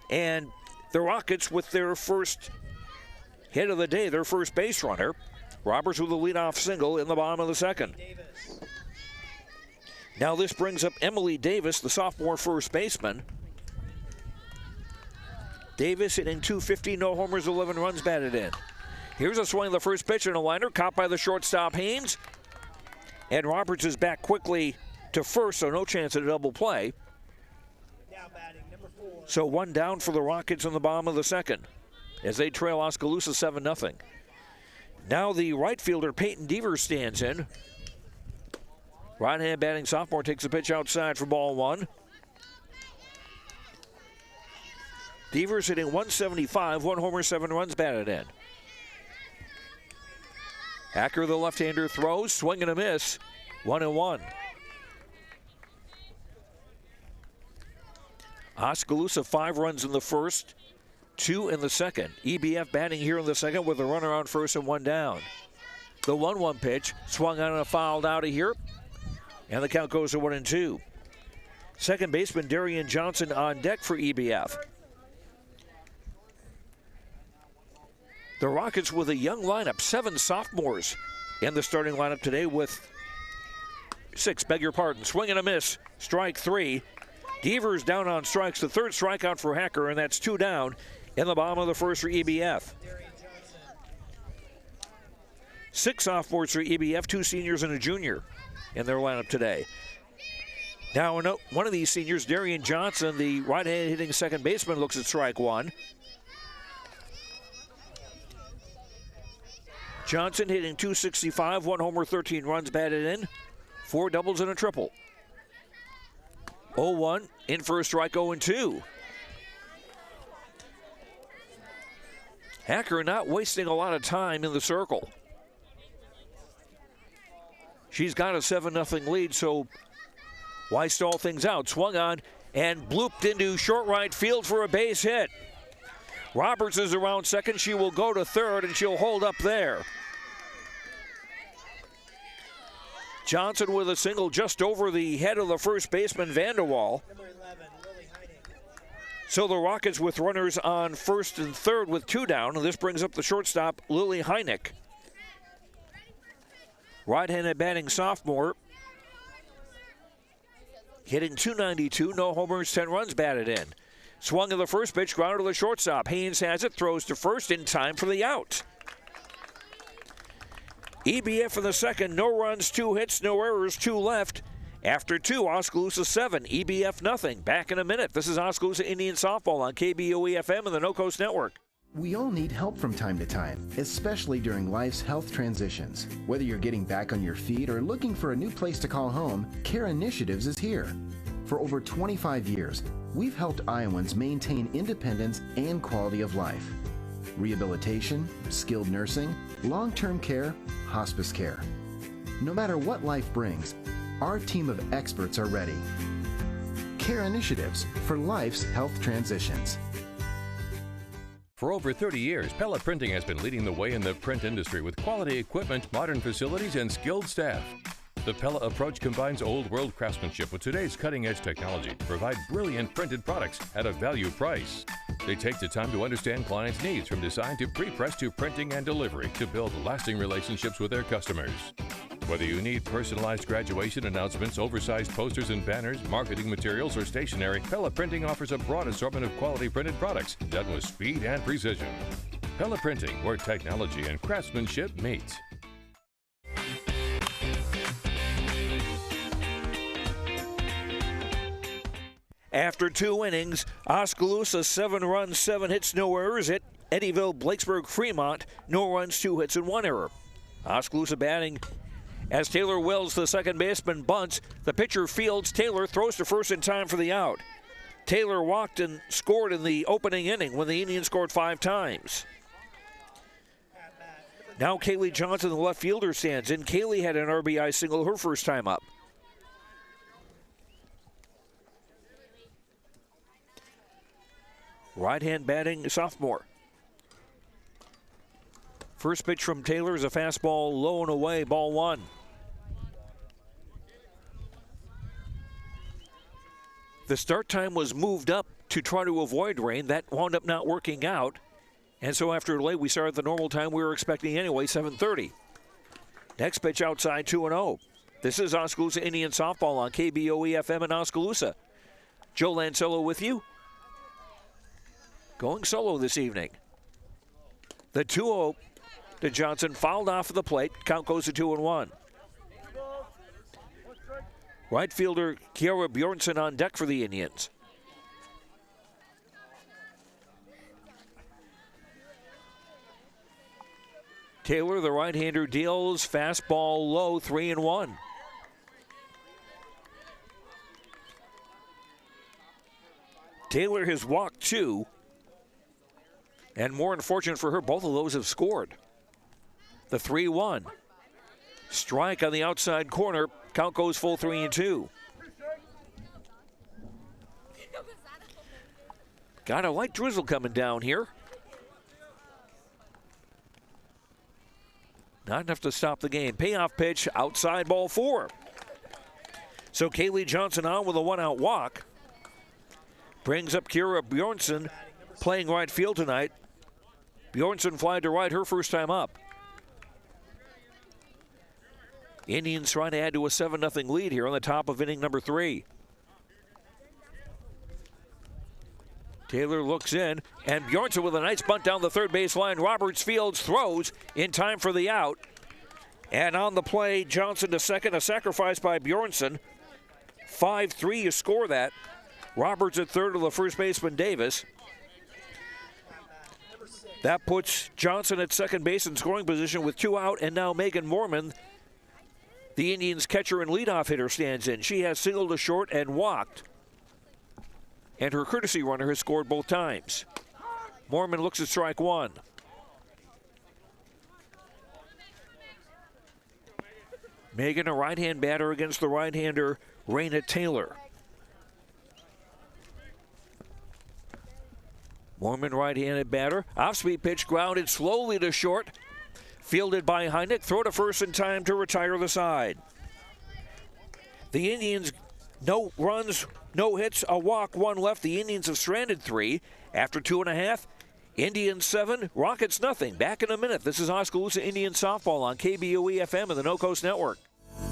and the Rockets with their first hit of the day, their first base runner. Roberts with a leadoff single in the bottom of the second. Now this brings up Emily Davis, the sophomore first baseman. Davis hitting .250, no homers, 11 runs batted in. Here's a swing of the first pitch and a liner, caught by the shortstop Haynes. And Roberts is back quickly to first, so no chance at a double play. So 1 down for the Rockets in the bottom of the second as they trail Oskaloosa 7-0. Now the right fielder Peyton Devers stands in. Right-hand batting sophomore takes a pitch outside for ball 1. Devers hitting .175, 1 homer, 7 runs batted in. Hacker, the left-hander, throws, swing and a miss, 1-1. Oskaloosa 5 runs in the first, 2 in the second. EBF batting here in the second with a runner on first and 1 down. The 1-1 pitch, swung on and fouled out of here, and the count goes to 1-2. Second baseman Darian Johnson on deck for EBF. The Rockets with a young lineup, 7 sophomores in the starting lineup today with 6, beg your pardon. Swing and a miss, strike 3. Devers down on strikes. The third strikeout for Hacker, and that's 2 down in the bottom of the first for EBF. 6 sophomores for EBF, 2 seniors and a junior in their lineup today. Now, one of these seniors, Darian Johnson, the right-handed hitting second baseman, looks at strike 1. Johnson hitting .265, 1 homer, 13 runs batted in, 4 doubles and a triple. 0-1, in for a strike, 0-2. Hacker not wasting a lot of time in the circle. She's got a 7-0 lead, so why stall things out? Swung on and blooped into short right field for a base hit. Roberts is around second. She will go to third, and she'll hold up there. Johnson with a single just over the head of the first baseman, Vanderwall. So the Rockets with runners on first and third with 2 down, and this brings up the shortstop, Lily Heineck. Right-handed batting sophomore, hitting .292, no homers, 10 runs batted in. Swung to the first pitch, grounded to the shortstop. Haynes has it, throws to first in time for the out. EBF in the second, no runs, 2 hits, no errors, 2 left. After 2, Oskaloosa 7, EBF nothing. Back in a minute. This is Oskaloosa Indian Softball on KBOE-FM and the No Coast Network. We all need help from time to time, especially during life's health transitions. Whether you're getting back on your feet or looking for a new place to call home, Care Initiatives is here. For over 25 years, we've helped Iowans maintain independence and quality of life. Rehabilitation, skilled nursing, long-term care, hospice care. No matter what life brings, our team of experts are ready. Care Initiatives for life's health transitions. For over 30 years, Pella Printing has been leading the way in the print industry with quality equipment, modern facilities, and skilled staff. The Pella approach combines old world craftsmanship with today's cutting-edge technology to provide brilliant printed products at a value price. They take the time to understand clients' needs from design to pre-press to printing and delivery to build lasting relationships with their customers. Whether you need personalized graduation announcements, oversized posters and banners, marketing materials, or stationery, Pella Printing offers a broad assortment of quality printed products done with speed and precision. Pella Printing, where technology and craftsmanship meet. After 2 innings, Oskaloosa 7 runs, 7 hits, no errors at Eddyville, Blakesburg, Fremont, no runs, 2 hits, and 1 error. Oskaloosa batting as Taylor Wells, the second baseman, bunts. The pitcher fields. Taylor throws to first in time for the out. Taylor walked and scored in the opening inning when the Indians scored 5 times. Now Kaylee Johnson, the left fielder, stands in. Kaylee had an RBI single her first time up. Right-hand batting sophomore. First pitch from Taylor is a fastball low and away, ball 1. The start time was moved up to try to avoid rain. That wound up not working out. And so after late, we started the normal time we were expecting anyway, 7:30. Next pitch outside, 2-0. This is Oskaloosa Indian Softball on KBOE-FM in Oskaloosa. Joe Lancello with you. Going solo this evening. The 2-0 to Johnson, fouled off of the plate. Count goes to 2-1. Right fielder Kiara Bjornsson on deck for the Indians. Taylor, the right-hander, deals fastball low, 3-1. Taylor has walked 2. And more unfortunate for her, both of those have scored. The 3-1. Strike on the outside corner. Count goes full 3-2. Got a light drizzle coming down here. Not enough to stop the game. Payoff pitch, outside, ball 4. So Kaylee Johnson on with a 1-out walk. Brings up Kira Bjornsson, playing right field tonight. Bjornsson fly to right her first time up. Indians trying to add to a 7-0 lead here on the top of inning number 3. Taylor looks in, and Bjornson with a nice bunt down the third baseline. Roberts Fields throws in time for the out. And on the play, Johnson to second, a sacrifice by Bjornson. 5-3, you score that. Roberts at third to the first baseman Davis. That puts Johnson at second base in scoring position with 2 out, and now Megan Mormon, the Indians' catcher and leadoff hitter, stands in. She has singled to short and walked, and her courtesy runner has scored both times. Mormon looks at strike one. Megan, a right-hand batter against the right-hander, Raina Taylor. Mormon right-handed batter. Off-speed pitch grounded slowly to short. Fielded by Heineck. Throw to first in time to retire the side. The Indians, no runs, no hits, a walk, 1 left. The Indians have stranded 3 after 2.5. Indians 7, Rockets nothing. Back in a minute. This is Oskaloosa Indian Softball on KBOE FM and the No Coast Network.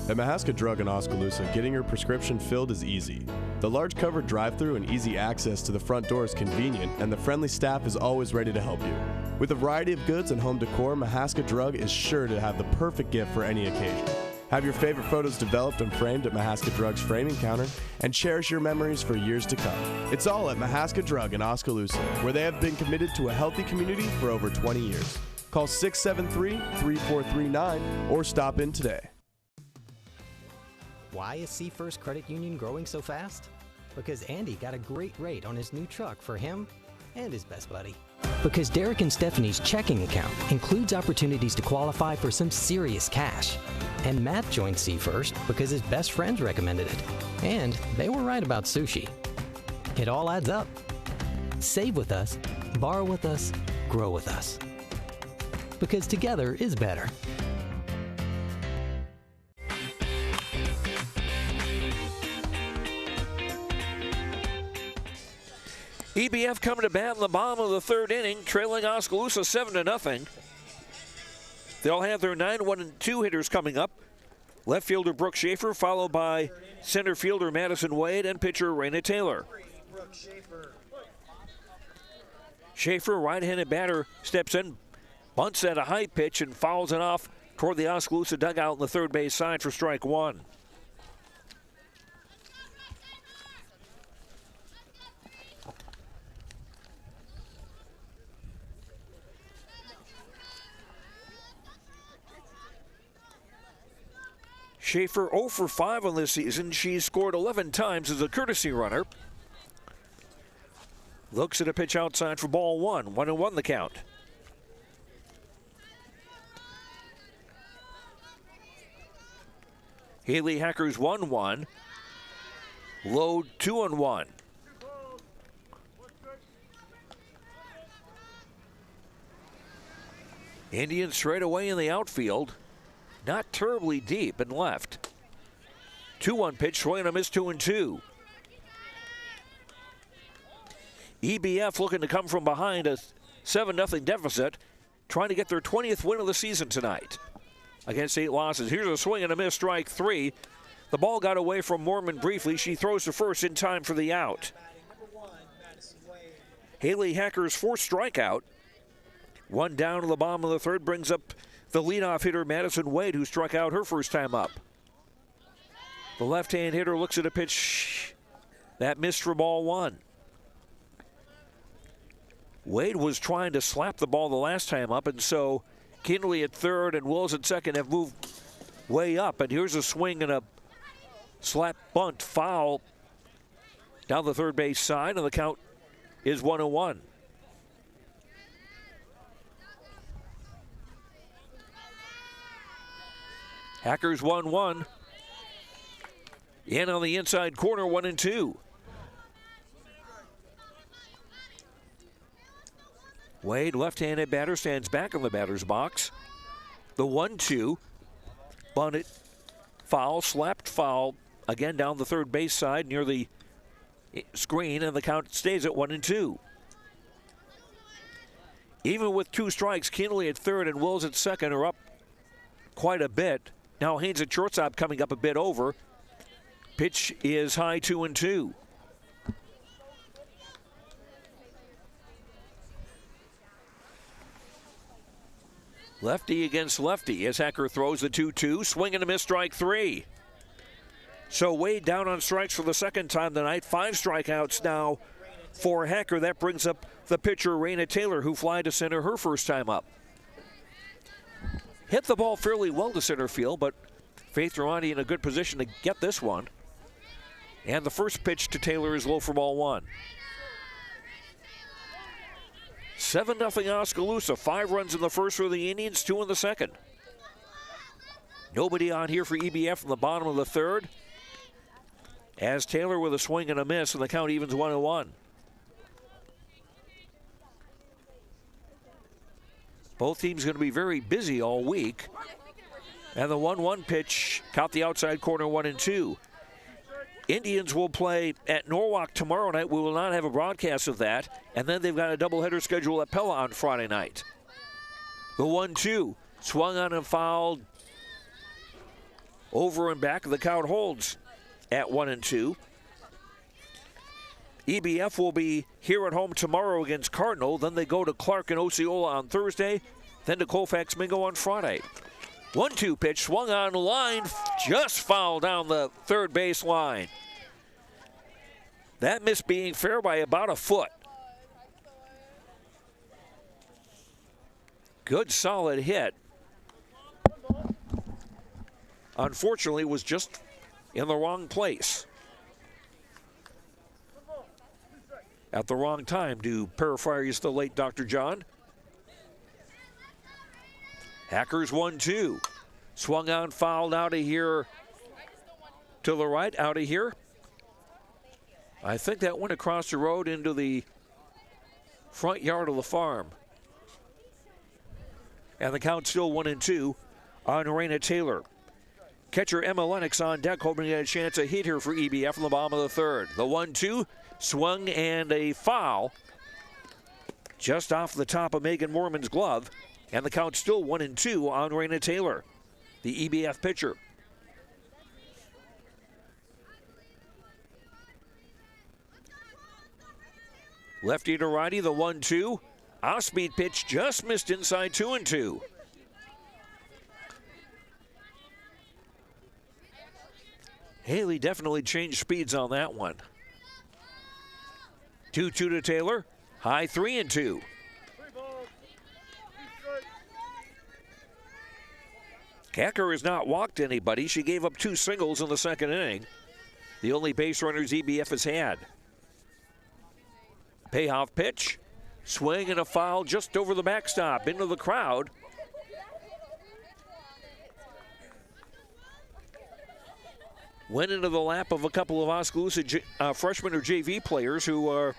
At Mahaska Drug in Oskaloosa, getting your prescription filled is easy. The large covered drive-thru and easy access to the front door is convenient, and the friendly staff is always ready to help you. With a variety of goods and home decor, Mahaska Drug is sure to have the perfect gift for any occasion. Have your favorite photos developed and framed at Mahaska Drug's framing counter, and cherish your memories for years to come. It's all at Mahaska Drug in Oskaloosa, where they have been committed to a healthy community for over 20 years. Call 673-3439 or stop in today. Why is Seafirst Credit Union growing so fast? Because Andy got a great rate on his new truck for him and his best buddy. Because Derek and Stephanie's checking account includes opportunities to qualify for some serious cash. And Matt joined Seafirst because his best friends recommended it. And they were right about sushi. It all adds up. Save with us, borrow with us, grow with us. Because together is better. EBF coming to bat in the bottom of the third inning, trailing Oskaloosa 7-0. They'll have their 9-1 and 2 hitters coming up. Left fielder Brooke Schaefer, followed by center fielder Madison Wade and pitcher Raina Taylor. Schaefer, right-handed batter, steps in, bunts at a high pitch and fouls it off toward the Oskaloosa dugout on the third base side for strike one. Schaefer 0 for 5 on this season. She's scored 11 times as a courtesy runner. Looks at a pitch outside for ball 1. 1-1 the count. Haley Hackers 1-1. Load 2-1. Indians straight away in the outfield. Not terribly deep and left. 2-1 pitch, swing and a miss, 2-2. EBF looking to come from behind a 7-0 deficit, trying to get their 20th win of the season tonight against 8 losses. Here's a swing and a miss, strike 3. The ball got away from Mormon briefly. She throws to first in time for the out. Haley Hacker's 4th strikeout. 1 down to the bottom of the third brings up the leadoff hitter, Madison Wade, who struck out her first time up. The left-hand hitter looks at a pitch that missed for ball 1. Wade was trying to slap the ball the last time up, and so Kinley at third and Wills at second have moved way up. And here's a swing and a slap bunt foul down the third base side, and the count is 1-1. Hackers 1-1. In on the inside corner, 1-2. Wade, left-handed batter, stands back in the batter's box. The 1-2. Bunted, foul, slapped foul, again down the third base side near the screen, and the count stays at 1-2. Even with 2 strikes, Kinley at third and Wills at second are up quite a bit. Now Haynes at shortstop coming up a bit over. Pitch is high, 2-2. Lefty against lefty as Hacker throws the 2-2. Swing and a miss, strike 3. So Wade down on strikes for the second time tonight. 5 strikeouts now for Hacker. That brings up the pitcher, Raina Taylor, who fly to center her first time up. Hit the ball fairly well to center field, but Faith Ramadi in a good position to get this one. And the first pitch to Taylor is low for ball 1. 7-0 Oskaloosa. 5 runs in the first for the Indians, 2 in the second. Nobody on here for EBF from the bottom of the third. As Taylor with a swing and a miss, and the count evens 1-1. Both teams going to be very busy all week. And the 1-1 pitch caught the outside corner, 1-2. Indians will play at Norwalk tomorrow night. We will not have a broadcast of that. And then they've got a doubleheader schedule at Pella on Friday night. The 1-2 swung on and fouled over and back. The count holds at 1-2. EBF will be here at home tomorrow against Cardinal. Then they go to Clark and Osceola on Thursday. Then to Colfax Mingo on Friday. 1-2 pitch swung on line, just fouled down the third base line. That missed being fair by about a foot. Good solid hit. Unfortunately, was just in the wrong place at the wrong time, to paraphrase the late Dr. John. Hackers 1-2. Swung on, fouled out of here to the right, out of here. I think that went across the road into the front yard of the farm. And the count still 1-2 on Raina Taylor. Catcher Emma Lennox on deck, hoping to get a chance to hit here for EBF from the bottom of the third. The 1-2, swung and a foul just off the top of Megan Moorman's glove. And the count still 1-2 on Raina Taylor, the EBF pitcher. Lefty to righty, the 1-2. Off-speed pitch just missed inside 2-2. Haley definitely changed speeds on that one. 2-2 to Taylor. High 3-2. Hacker has not walked anybody. She gave up 2 singles in the second inning. The only base runners EBF has had. Payoff pitch. Swing and a foul just over the backstop into the crowd. Went into the lap of a couple of Oskaloosa freshmen or JV players who are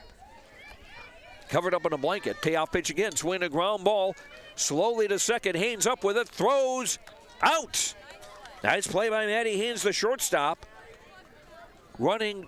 covered up in a blanket. Payoff pitch again. Swing a ground ball. Slowly to second. Haynes up with it. Throws. Out. Nice play by Maddie Haynes, the shortstop. Running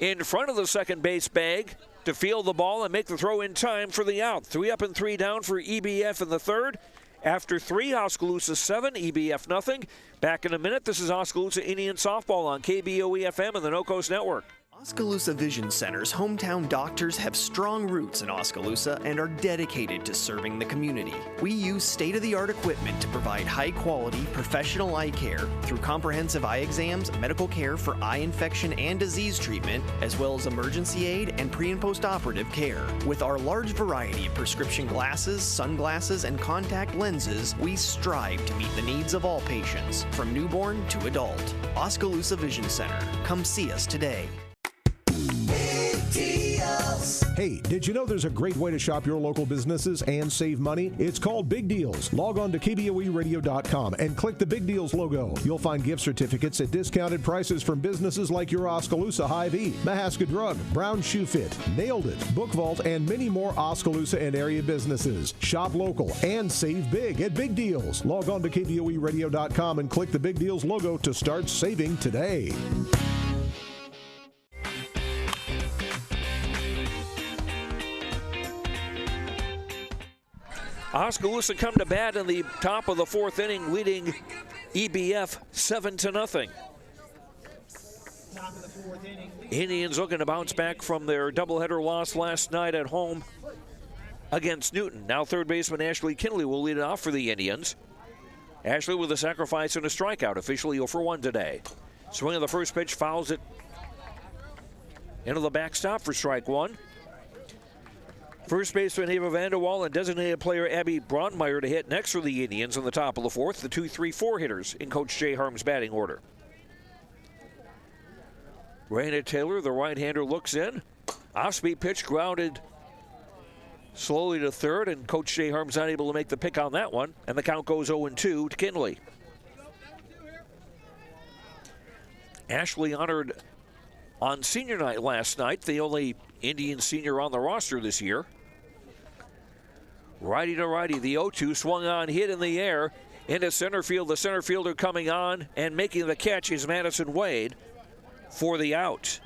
in front of the second base bag to field the ball and make the throw in time for the out. 3 up and 3 down for EBF in the third. After 3, Oskaloosa 7, EBF nothing. Back in a minute. This is Oskaloosa Indian Softball on KBOE-FM and the No Coast Network. Oskaloosa Vision Center's hometown doctors have strong roots in Oskaloosa and are dedicated to serving the community. We use state-of-the-art equipment to provide high-quality, professional eye care through comprehensive eye exams, medical care for eye infection and disease treatment, as well as emergency aid and pre- and post-operative care. With our large variety of prescription glasses, sunglasses, and contact lenses, we strive to meet the needs of all patients, from newborn to adult. Oskaloosa Vision Center. Come see us today. Hey, did you know there's a great way to shop your local businesses and save money? It's called Big Deals. Log on to KBOEradio.com and click the Big Deals logo. You'll find gift certificates at discounted prices from businesses like your Oskaloosa Hy-Vee, Mahaska Drug, Brown Shoe Fit, Nailed It, Book Vault, and many more Oskaloosa and area businesses. Shop local and save big at Big Deals. Log on to KBOEradio.com and click the Big Deals logo to start saving today. Oskaloosa come to bat in the top of the 4th inning, leading EBF 7-0. Indians looking to bounce back from their doubleheader loss last night at home against Newton. Now third baseman Ashley Kinley will lead it off for the Indians. Ashley with a sacrifice and a strikeout, officially 0 for 1 today. Swing of the first pitch, fouls it into the backstop for strike one. First baseman Ava Vanderwall and designated player Abby Braunmeyer to hit next for the Indians in the top of the fourth, the 2-3-4 hitters in Coach Jay Harm's batting order. Raina Taylor, the right-hander, looks in. Off-speed pitch grounded slowly to third, and Coach Jay Harm's not able to make the pick on that one, and the count goes 0-2 to Kinley. Ashley honored on senior night last night, the only Indian senior on the roster this year. Righty to righty, the 0-2 swung on, hit in the air into center field. The center fielder coming on and making the catch is Madison Wade for the out.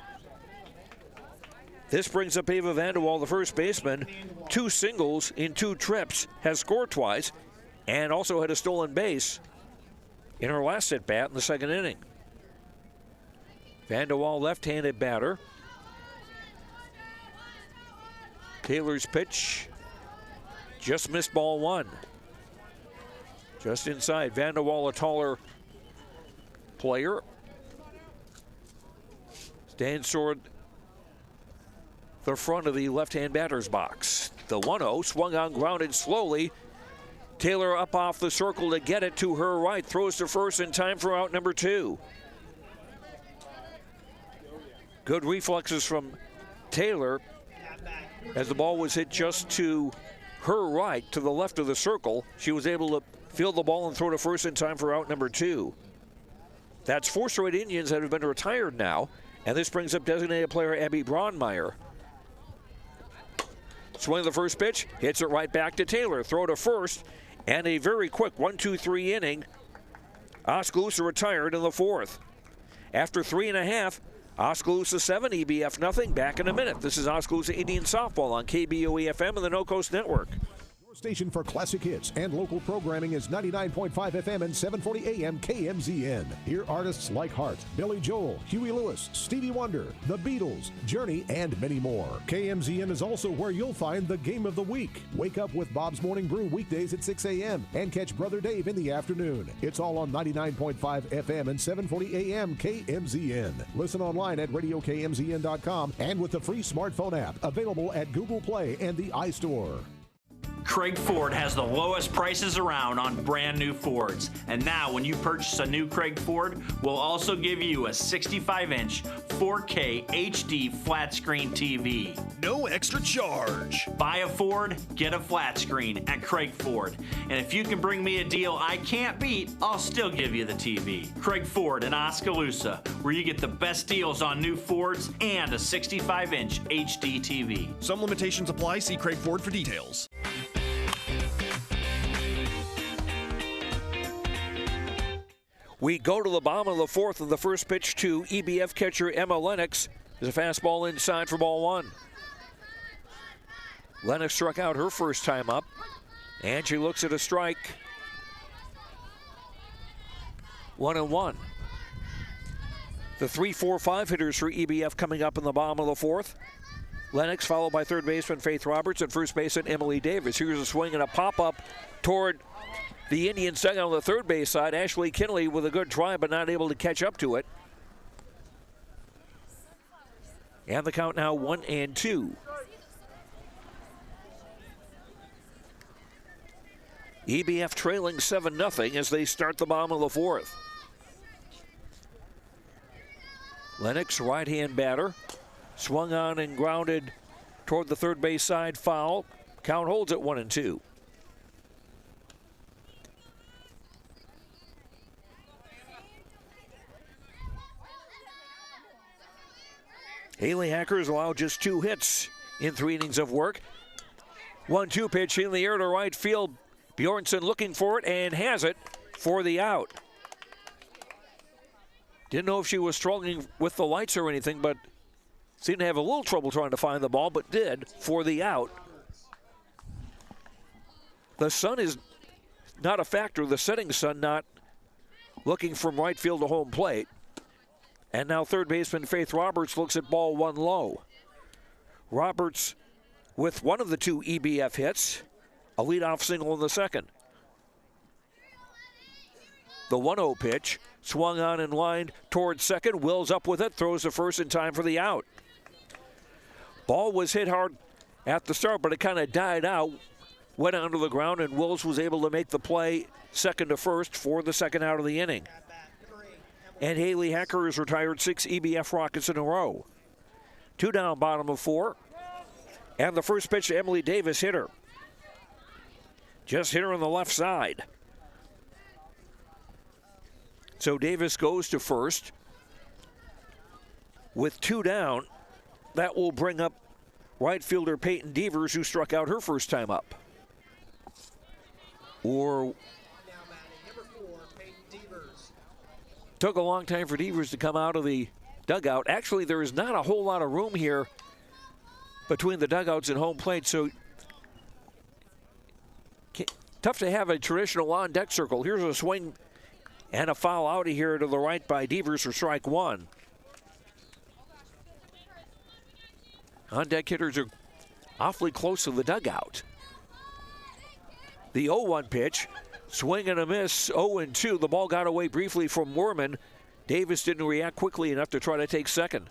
This brings up Ava Vanderwall, the first baseman. 2 singles in 2 trips, has scored twice, and also had a stolen base in her last at bat in the second inning. Vanderwall, left-handed batter. Taylor's pitch just missed ball one. Just inside. Vanderwall, a taller player, stands toward the front of the left-hand batter's box. The 1-0 swung on, grounded slowly. Taylor up off the circle to get it to her right. Throws to first in time for out number 2. Good reflexes from Taylor as the ball was hit just to her right, to the left of the circle. She was able to field the ball and throw to first in time for out number 2. That's 4 straight Indians that have been retired now, and this brings up designated player Abby Braunmeyer. Swing of the first pitch, hits it right back to Taylor. Throw to first, and a very quick 1-2-3 inning. Oskaloosa retired in the fourth. After 3.5, Oskaloosa 7, EBF nothing. Back in a minute. This is Oskaloosa Indian Softball on KBOE-FM and the No Coast Network. Your station for classic hits and local programming is 99.5 FM and 740 AM KMZN. Hear artists like Hart, Billy Joel, Huey Lewis, Stevie Wonder, The Beatles, Journey, and many more. KMZN is also where you'll find the game of the week. Wake up with Bob's Morning Brew weekdays at 6 a.m. and catch Brother Dave in the afternoon. It's all on 99.5 FM and 740 AM KMZN. Listen online at radiokmzn.com and with the free smartphone app available at Google Play and the iStore. Craig Ford has the lowest prices around on brand new Fords. And now when you purchase a new Craig Ford, we'll also give you a 65-inch 4K HD flat screen TV. No extra charge. Buy a Ford, get a flat screen at Craig Ford. And if you can bring me a deal I can't beat, I'll still give you the TV. Craig Ford in Oskaloosa, where you get the best deals on new Fords and a 65-inch HD TV. Some limitations apply. See Craig Ford for details. We go to the bottom of the fourth, and the first pitch to EBF catcher Emma Lennox is a fastball inside for ball one. Lennox struck out her first time up, and she looks at a strike. 1-1. The 3-4-5 hitters for EBF coming up in the bottom of the fourth. Lennox followed by third baseman Faith Roberts and first baseman Emily Davis. Here's a swing and a pop-up toward the Indians second on the third base side. Ashley Kinley with a good try, but not able to catch up to it. And the count now 1-2. EBF trailing 7-0 as they start the bottom of the fourth. Lennox, right-hand batter, swung on and grounded toward the third base side, foul. Count holds at 1-2. Haley Hackers allowed just 2 hits in 3 innings of work. 1-2 pitch in the air to right field. Bjornsson looking for it and has it for the out. Didn't know if she was struggling with the lights or anything, but seemed to have a little trouble trying to find the ball, but did for the out. The sun is not a factor. The setting sun not looking from right field to home plate. And now third baseman Faith Roberts looks at ball one low. Roberts with one of the two EBF hits, a leadoff single in the second. The 1-0 pitch, swung on and lined towards second. Wills up with it, throws to first in time for the out. Ball was hit hard at the start, but it kind of died out, went onto the ground, and Wills was able to make the play second to first for the second out of the inning. And Haley Hacker has retired 6 EBF Rockets in a row. 2 down, bottom of 4. And the first pitch to Emily Davis hit her. Just hit her on the left side. So Davis goes to first. With 2 down, that will bring up right fielder Peyton Devers, who struck out her first time up. Took a long time for Devers to come out of the dugout. Actually, there is not a whole lot of room here between the dugouts and home plate, so tough to have a traditional on-deck circle. Here's a swing and a foul out of here to the right by Devers for strike 1. On-deck hitters are awfully close to the dugout. The 0-1 pitch, swing and a miss, 0-2. The ball got away briefly from Moorman. Davis didn't react quickly enough to try to take second.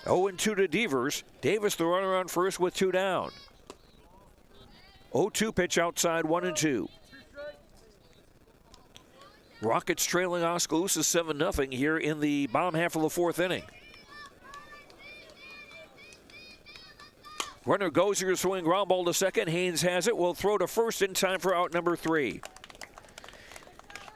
0-2 to Devers. Davis the runner on first with 2 down. 0-2 pitch outside, 1-2. Rockets trailing Oskaloosa 7-0 here in the bottom half of the 4th inning. Runner goes here, swing, ground ball to second. Haynes has it, will throw to first in time for out number 3.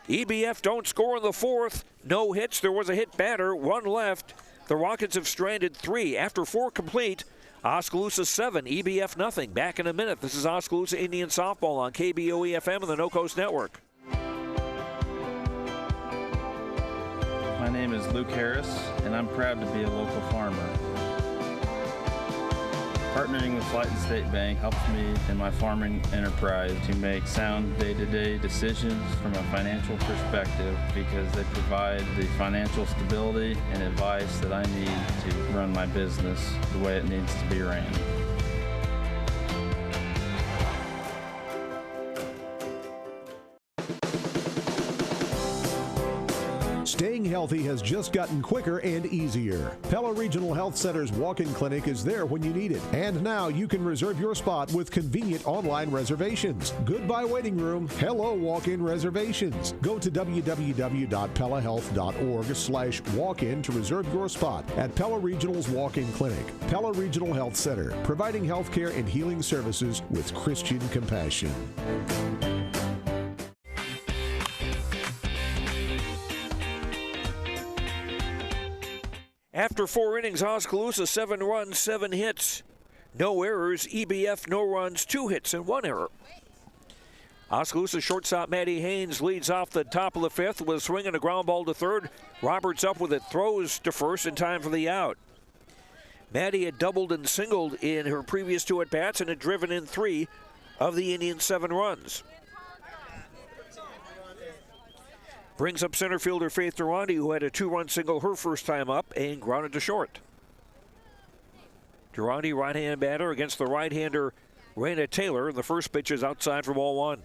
EBF don't score in the 4th. No hits. There was a hit batter, 1 left. The Rockets have stranded 3. After 4 complete, Oskaloosa 7, EBF nothing. Back in a minute. This is Oskaloosa Indian Softball on KBOE-FM and the No Coast Network. My name is Luke Harris, and I'm proud to be a local farmer. Partnering with Flighton State Bank helps me in my farming enterprise to make sound day-to-day decisions from a financial perspective because they provide the financial stability and advice that I need to run my business the way it needs to be ran. Staying healthy has just gotten quicker and easier. Pella Regional Health Center's walk-in clinic is there when you need it. And now you can reserve your spot with convenient online reservations. Goodbye waiting room. Hello walk-in reservations. Go to www.pellahealth.org/walk-in to reserve your spot at Pella Regional's walk-in clinic. Pella Regional Health Center, providing healthcare and healing services with Christian compassion. After 4 innings, Oskaloosa 7 runs, 7 hits, no errors. EBF no runs, 2 hits and 1 error. Oskaloosa shortstop Maddie Haynes leads off the top of the 5th with a swing and a ground ball to third. Roberts up with it, throws to first in time for the out. Maddie had doubled and singled in her previous 2 at-bats and had driven in 3 of the Indians' 7 runs. Brings up center fielder Faith Durante, who had a 2-run single her first time up and grounded to short. Durante, right-hand batter against the right-hander Raina Taylor. The first pitch is outside for ball 1.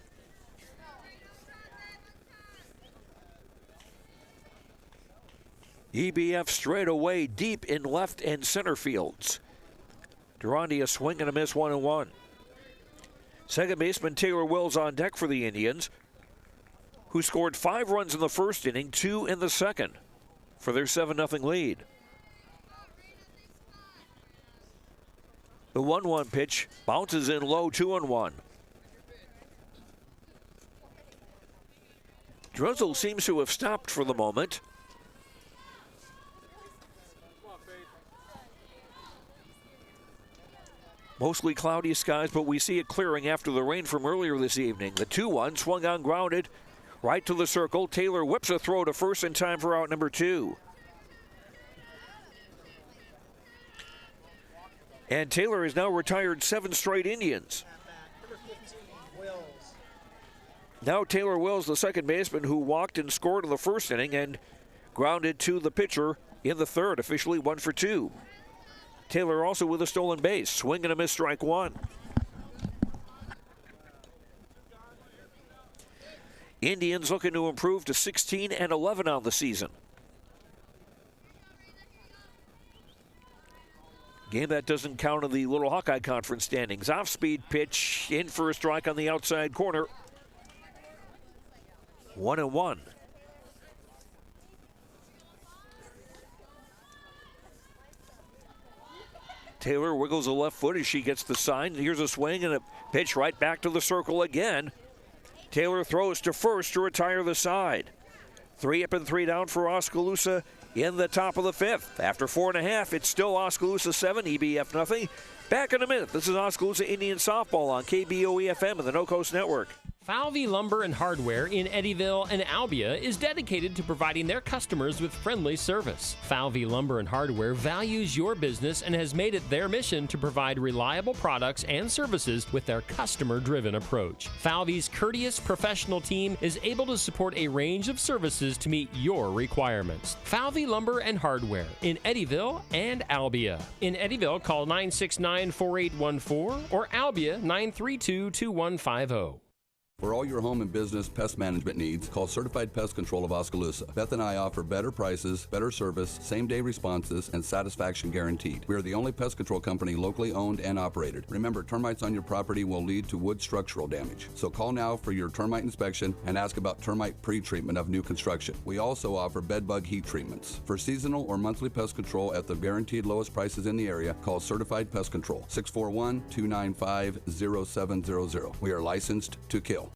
EBF straight away deep in left and center fields. Durante a swing and a miss, 1-1. Second baseman Taylor Wills on deck for the Indians, who scored 5 runs in the first inning, 2 in the second for their 7-0 lead. The 1-1 pitch bounces in low, 2-1. Drizzle seems to have stopped for the moment. Mostly cloudy skies, but we see it clearing after the rain from earlier this evening. The 2-1 swung on, grounded right to the circle. Taylor whips a throw to first in time for out number 2. And Taylor has now retired 7 straight Indians. Now Taylor Wills, the second baseman, who walked and scored in the first inning and grounded to the pitcher in the third, officially 1 for 2. Taylor also with a stolen base. Swing and a miss, strike one. Indians looking to improve to 16-11 on the season. Game that doesn't count in the Little Hawkeye Conference standings. Off-speed pitch in for a strike on the outside corner. 1-1. Taylor wiggles the left foot as she gets the sign. Here's a swing and a pitch right back to the circle again. Taylor throws to first to retire the side. 3 up and 3 down for Oskaloosa in the top of the 5th. After 4.5, it's still Oskaloosa 7, EBF nothing. Back in a minute. This is Oskaloosa Indian Softball on KBOE-FM and the No Coast Network. Falvey Lumber and Hardware in Eddyville and Albia is dedicated to providing their customers with friendly service. Falvey Lumber and Hardware values your business and has made it their mission to provide reliable products and services with their customer-driven approach. Falvey's courteous professional team is able to support a range of services to meet your requirements. Falvey Lumber and Hardware in Eddyville and Albia. In Eddyville, call 969-4814 or Albia 932-2150. For all your home and business pest management needs, call Certified Pest Control of Oskaloosa. Beth and I offer better prices, better service, same-day responses, and satisfaction guaranteed. We are the only pest control company locally owned and operated. Remember, termites on your property will lead to wood structural damage. So call now for your termite inspection and ask about termite pre-treatment of new construction. We also offer bed bug heat treatments. For seasonal or monthly pest control at the guaranteed lowest prices in the area, call Certified Pest Control, 641-295-0700. We are licensed to kill.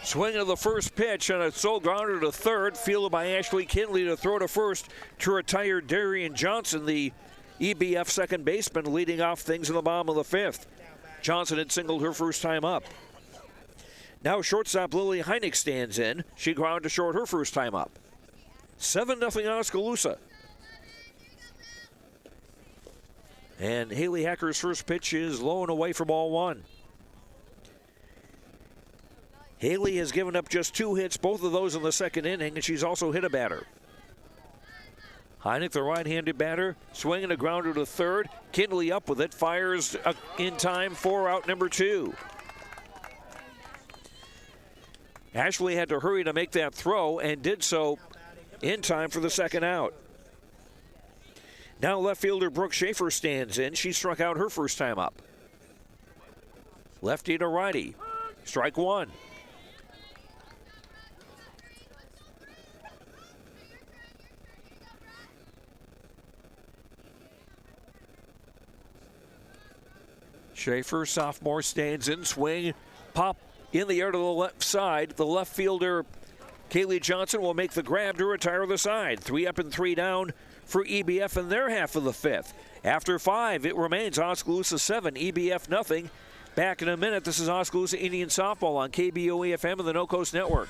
Swing of the first pitch and a sole grounder to third, fielded by Ashley Kinley to throw to first to retire Darian Johnson, the EBF second baseman, leading off things in the bottom of the 5th. Johnson had singled her first time up. Now shortstop Lily Heineck stands in. She grounded to short her first time up. 7-0 Oskaloosa. And Haley Hacker's first pitch is low and away for ball one. Haley has given up just 2 hits, both of those in the second inning, and she's also hit a batter. Heineck, the right-handed batter, swinging a grounder to third. Kinley up with it, fires in time for out number 2. Ashley had to hurry to make that throw and did so in time for the second out. Now left fielder Brooke Schaefer stands in. She struck out her first time up. Lefty to righty. Strike one. Schaefer, sophomore, stands in. Swing, pop in the air to the left side. The left fielder, Kaylee Johnson, will make the grab to retire the side. 3 up and 3 down for EBF in their half of the 5th. After 5, it remains Oskaloosa 7, EBF nothing. Back in a minute. This is Oskaloosa Indian Softball on KBOE-FM and the No Coast Network.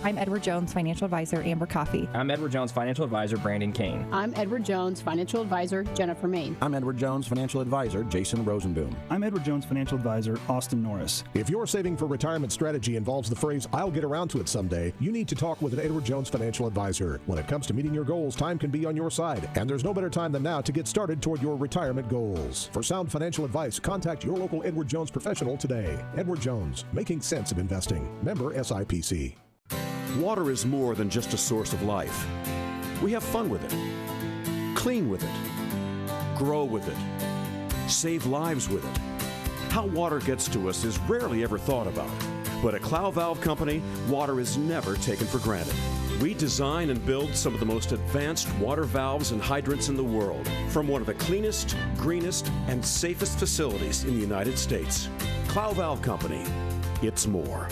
I'm Edward Jones, Financial Advisor, Amber Coffey. I'm Edward Jones, Financial Advisor, Brandon Kane. I'm Edward Jones, Financial Advisor, Jennifer Main. I'm Edward Jones, Financial Advisor, Jason Rosenboom. I'm Edward Jones, Financial Advisor, Austin Norris. If your saving for retirement strategy involves the phrase, "I'll get around to it someday," you need to talk with an Edward Jones Financial Advisor. When it comes to meeting your goals, time can be on your side, and there's no better time than now to get started toward your retirement goals. For sound financial advice, contact your local Edward Jones professional today. Edward Jones, making sense of investing. Member SIPC. Water is more than just a source of life. We have fun with it, clean with it, grow with it, save lives with it. How water gets to us is rarely ever thought about. But at Clow Valve Company, water is never taken for granted. We design and build some of the most advanced water valves and hydrants in the world from one of the cleanest, greenest, and safest facilities in the United States. Clow Valve Company, it's more.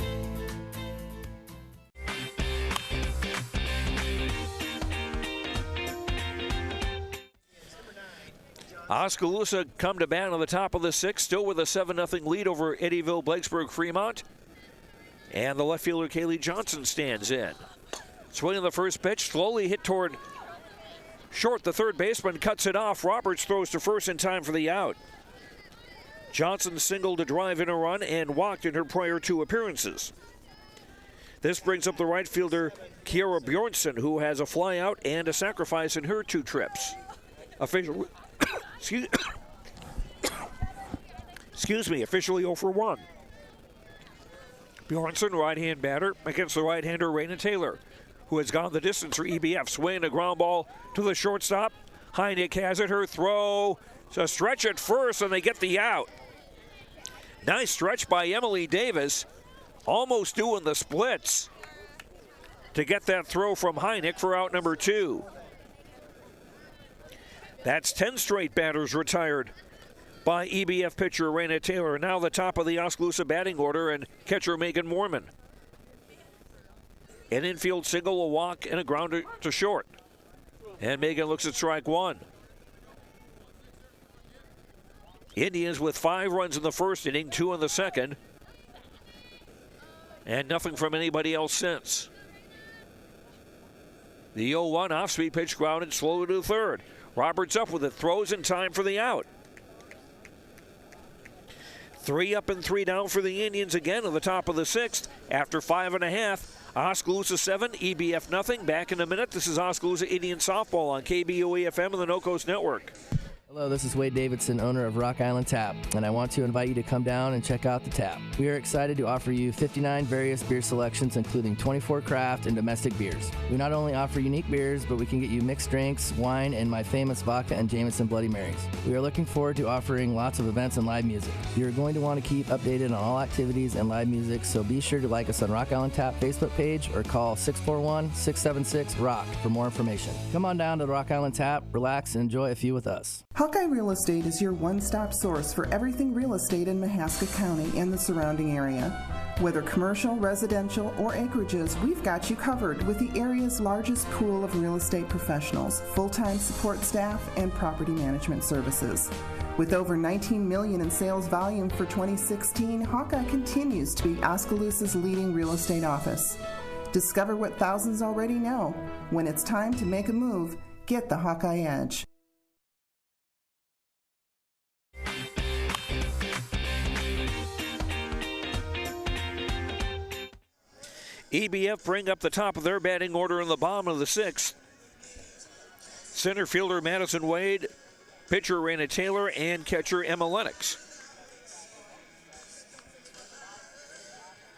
Oskaloosa come to bat on the top of the 6th, still with a 7-0 lead over Eddyville, Blacksburg, Fremont. And the left fielder, Kaylee Johnson, stands in. Swinging the first pitch, slowly hit toward short. The third baseman cuts it off. Roberts throws to first in time for the out. Johnson singled to drive in a run and walked in her prior 2 appearances. This brings up the right fielder, Kiara Bjornsson, who has a fly out and a sacrifice in her 2 trips. Officially, officially 0 for 1. Bjornsson, right-hand batter, against the right-hander, Raina Taylor, who has gone the distance for EBF. Swinging a ground ball to the shortstop. Heineck has it, her throw. It's a stretch at first, and they get the out. Nice stretch by Emily Davis, almost doing the splits to get that throw from Heineck for out number 2. That's 10 straight batters retired by EBF pitcher Raina Taylor. Now the top of the Oskaloosa batting order, and catcher Megan Moorman. An infield single, a walk, and a grounder to short. And Megan looks at strike 1. Indians with 5 runs in the first inning, 2 in the second. And nothing from anybody else since. The 0-1 off-speed pitch grounded slowly to the third. Roberts up with it, throws in time for the out. 3 up and 3 down for the Indians again at the top of the 6th. After 5.5, Oskaloosa 7, EBF nothing. Back in a minute. This is Oskaloosa Indian Softball on KBOE-FM and the No Coast Network. Hello, this is Wade Davidson, owner of Rock Island Tap, and I want to invite you to come down and check out the tap. We are excited to offer you 59 various beer selections, including 24 craft and domestic beers. We not only offer unique beers, but we can get you mixed drinks, wine, and my famous vodka and Jameson Bloody Marys. We are looking forward to offering lots of events and live music. You're going to want to keep updated on all activities and live music, so be sure to like us on Rock Island Tap Facebook page or call 641-676-ROCK for more information. Come on down to Rock Island Tap, relax, and enjoy a few with us. Hawkeye Real Estate is your one-stop source for everything real estate in Mahaska County and the surrounding area. Whether commercial, residential, or acreages, we've got you covered with the area's largest pool of real estate professionals, full-time support staff, and property management services. With over $19 million in sales volume for 2016, Hawkeye continues to be Oskaloosa's leading real estate office. Discover what thousands already know. When it's time to make a move, get the Hawkeye Edge. EBF bring up the top of their batting order in the bottom of the 6th. Center fielder Madison Wade, pitcher Raina Taylor, and catcher Emma Lennox.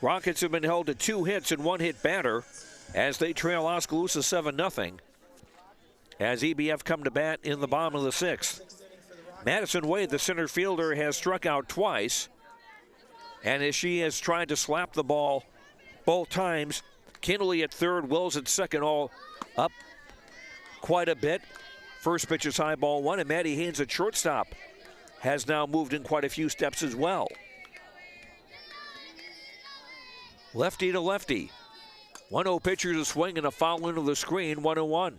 Rockets have been held to 2 hits and 1-hit batter as they trail Oskaloosa 7-0. As EBF come to bat in the bottom of the 6th. Madison Wade, the center fielder, has struck out twice. And as she has tried to slap the ball both times, Kindley at third, Wills at second, all up quite a bit. First pitch is high ball 1, and Maddie Haynes at shortstop has now moved in quite a few steps as well. Lefty to lefty. 1-0 pitcher to swing and a foul into the screen, 1-1.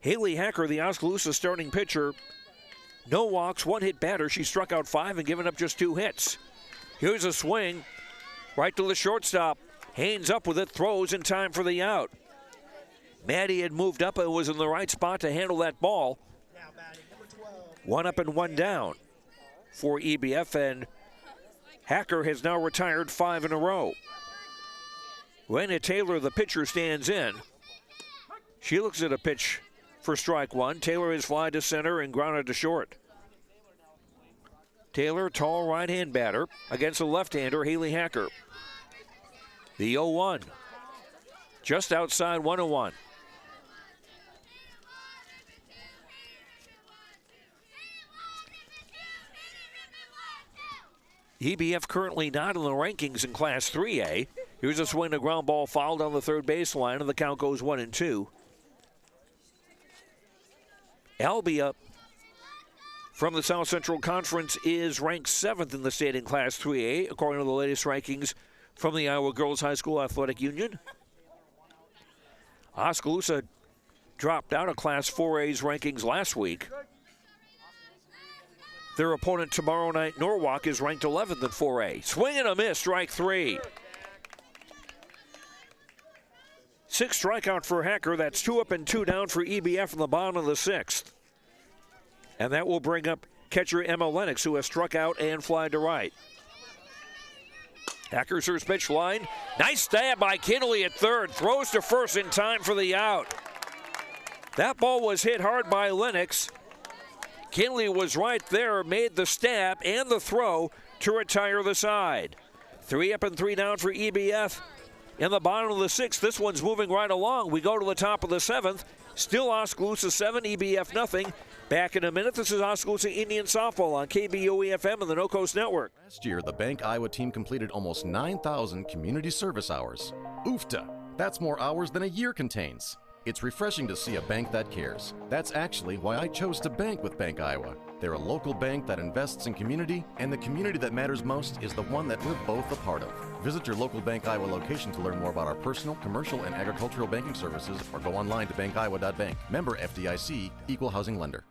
Haley Hacker, the Oskaloosa starting pitcher, no walks, 1-hit batter. She struck out 5 and given up just 2 hits. Here's a swing right to the shortstop. Haynes up with it, throws in time for the out. Maddie had moved up and was in the right spot to handle that ball. 1 up and 1 down for EBF, and Hacker has now retired 5 in a row. Raina Taylor, the pitcher, stands in. She looks at a pitch for strike 1. Taylor is fly to center and grounded to short. Taylor, tall right-hand batter against a left-hander, Haley Hacker. The 0-1, just outside 1-1. EBF currently not in the rankings in Class 3A. Here's a swing, a ground ball fouled on the third baseline, and the count goes 1-2. Albia from the South Central Conference is ranked 7th in the state in Class 3A, according to the latest rankings from the Iowa Girls High School Athletic Union. Oskaloosa dropped out of Class 4A's rankings last week. Their opponent tomorrow night, Norwalk, is ranked 11th in 4A. Swing and a miss, strike 3. 6 strikeout for Hacker. That's 2 up and 2 down for EBF in the bottom of the 6th. And that will bring up catcher Emma Lennox, who has struck out and fly to right. Ackerson's pitch line. Nice stab by Kinley at third. Throws to first in time for the out. That ball was hit hard by Lennox. Kinley was right there, made the stab and the throw to retire the side. 3 up and 3 down for EBF. In the bottom of the 6th, this one's moving right along. We go to the top of the 7th. Still Oskaloosa 7, EBF nothing. Back in a minute. This is Oskaloosa Indian Softball on KBOE-FM and the No Coast Network. Last year, the Bank Iowa team completed almost 9,000 community service hours. Oofta! That's more hours than a year contains. It's refreshing to see a bank that cares. That's actually why I chose to bank with Bank Iowa. They're a local bank that invests in community, and the community that matters most is the one that we're both a part of. Visit your local Bank Iowa location to learn more about our personal, commercial, and agricultural banking services, or go online to bankiowa.bank. Member FDIC, Equal Housing Lender.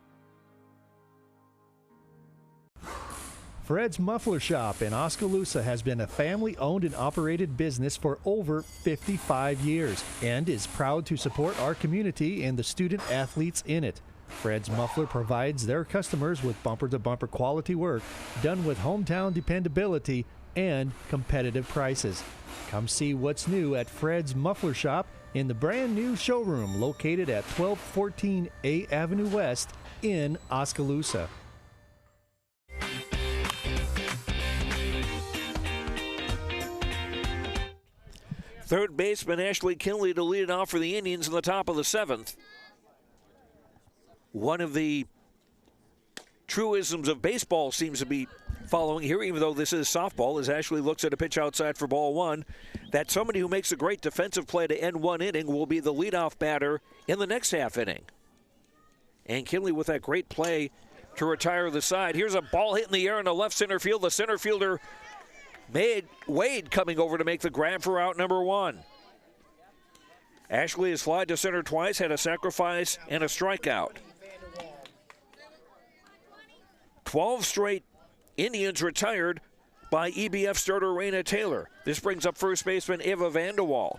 Fred's Muffler Shop in Oskaloosa has been a family-owned and operated business for over 55 years and is proud to support our community and the student athletes in it. Fred's Muffler provides their customers with bumper-to-bumper quality work done with hometown dependability and competitive prices. Come see what's new at Fred's Muffler Shop in the brand new showroom located at 1214 A Avenue West in Oskaloosa. Third baseman Ashley Kinley to lead it off for the Indians in the top of the 7th. One of the truisms of baseball seems to be following here, even though this is softball, as Ashley looks at a pitch outside for ball 1, that somebody who makes a great defensive play to end one inning will be the leadoff batter in the next half inning. And Kinley with that great play to retire the side. Here's a ball hit in the air in the left center field. The center fielder Wade coming over to make the grab for out number 1. Ashley has flied to center twice, had a sacrifice and a strikeout. 12 straight Indians retired by EBF starter Raina Taylor. This brings up first baseman Eva Vanderwall.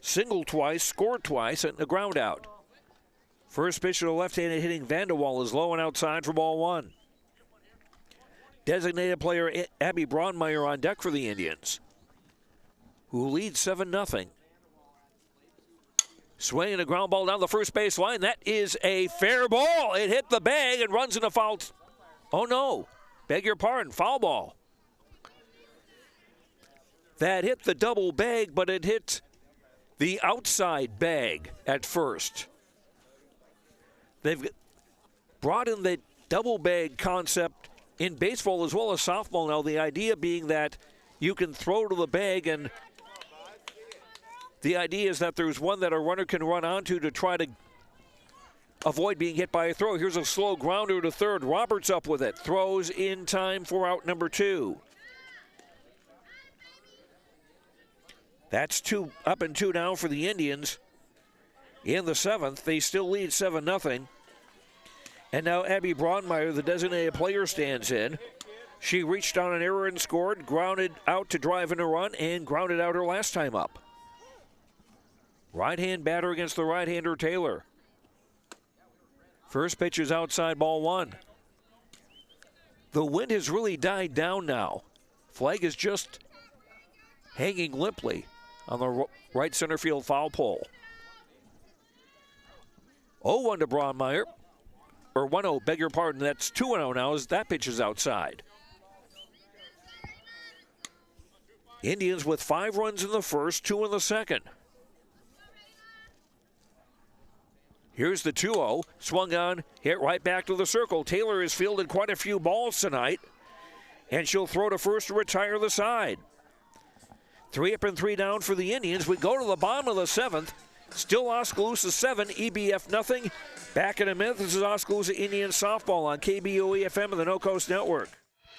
Singled twice, scored twice, and a ground out. First pitch to the left-handed hitting Vanderwall is low and outside for ball 1. Designated player Abby Braunmeyer on deck for the Indians, who leads 7-0. Swinging a ground ball down the first base line. That is a fair ball. It hit the bag and runs into foul. Oh, no. Beg your pardon. Foul ball. That hit the double bag, but it hit the outside bag at first. They've brought in the double bag concept in baseball as well as softball now, the idea being that you can throw to the bag, and the idea is that there's one that a runner can run onto to try to avoid being hit by a throw. Here's a slow grounder to third. Roberts up with it. Throws in time for out number 2. That's 2 up and 2 down for the Indians. In the 7th, they still lead 7-0. And now Abby Braunmeyer, the designated player, stands in. She reached on an error and scored, grounded out to drive in a run, and grounded out her last time up. Right-hand batter against the right-hander Taylor. First pitch is outside ball 1. The wind has really died down now. Flag is just hanging limply on the right center field foul pole. 0-1 to Braunmeyer. Or 1-0, beg your pardon, that's 2-0 now as that pitch is outside. Indians with 5 runs in the first, 2 in the second. Here's the 2-0, swung on, hit right back to the circle. Taylor has fielded quite a few balls tonight, and she'll throw to first to retire the side. 3 up and 3 down for the Indians. We go to the bottom of the 7th. Still Oskaloosa 7, EBF nothing. Back in a minute, this is Oskaloosa Indian Softball on KBOE-FM and the No Coast Network.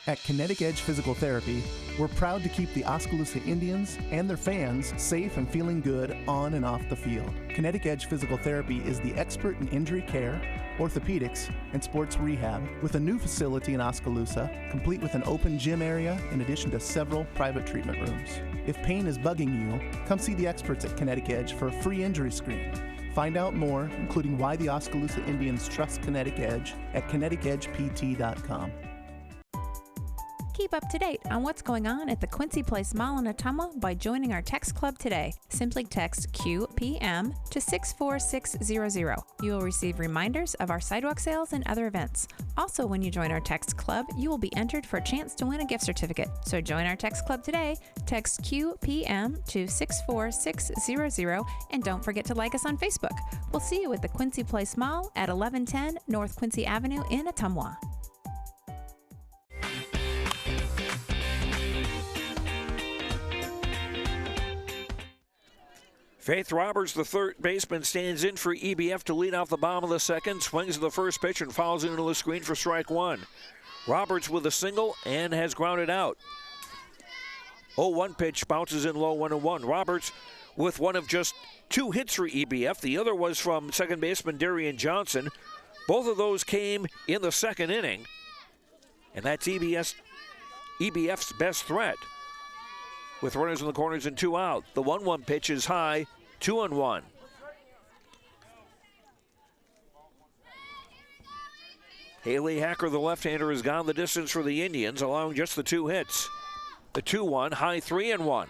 At Kinetic Edge Physical Therapy, we're proud to keep the Oskaloosa Indians and their fans safe and feeling good on and off the field. Kinetic Edge Physical Therapy is the expert in injury care, orthopedics, and sports rehab, with a new facility in Oskaloosa, complete with an open gym area in addition to several private treatment rooms. If pain is bugging you, come see the experts at Kinetic Edge for a free injury screen. Find out more, including why the Oskaloosa Indians trust Kinetic Edge at kineticedgept.com. Keep up to date on what's going on at the Quincy Place Mall in Ottumwa by joining our text club today. Simply text QPM to 64600. You will receive reminders of our sidewalk sales and other events. Also, when you join our text club, you will be entered for a chance to win a gift certificate. So join our text club today. Text QPM to 64600 and don't forget to like us on Facebook. We'll see you at the Quincy Place Mall at 1110 North Quincy Avenue in Ottumwa. Faith Roberts, the third baseman, stands in for EBF to lead off the bottom of the second, swings to the first pitch and fouls into the screen for strike one. Roberts with a single and has grounded out. 0-1 pitch bounces in low 1-1. Roberts with one of just 2 hits for EBF. The other was from second baseman Darian Johnson. Both of those came in the second inning, and that's EBF's best threat. With runners in the corners and 2 out. The 1-1 pitch is high, 2-1. Haley Hacker, the left-hander, has gone the distance for the Indians, allowing just the 2 hits. The 2-1, high 3-1.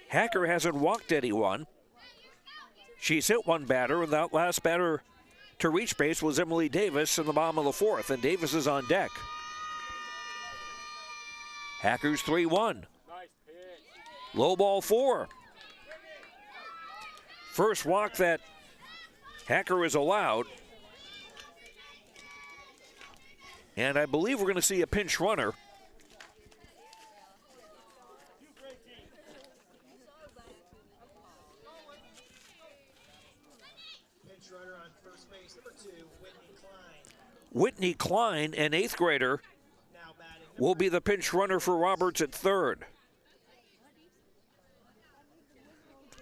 Hacker hasn't walked anyone. She's hit one batter, and that last batter to reach base was Emily Davis in the bottom of the fourth, and Davis is on deck. Hacker's 3-1. Low ball 4. First walk that Hacker is allowed. And I believe we're going to see a pinch runner. Pinch runner on first base, number 2, Whitney Klein. Whitney Klein, an 8th grader, will be the pinch runner for Roberts at third.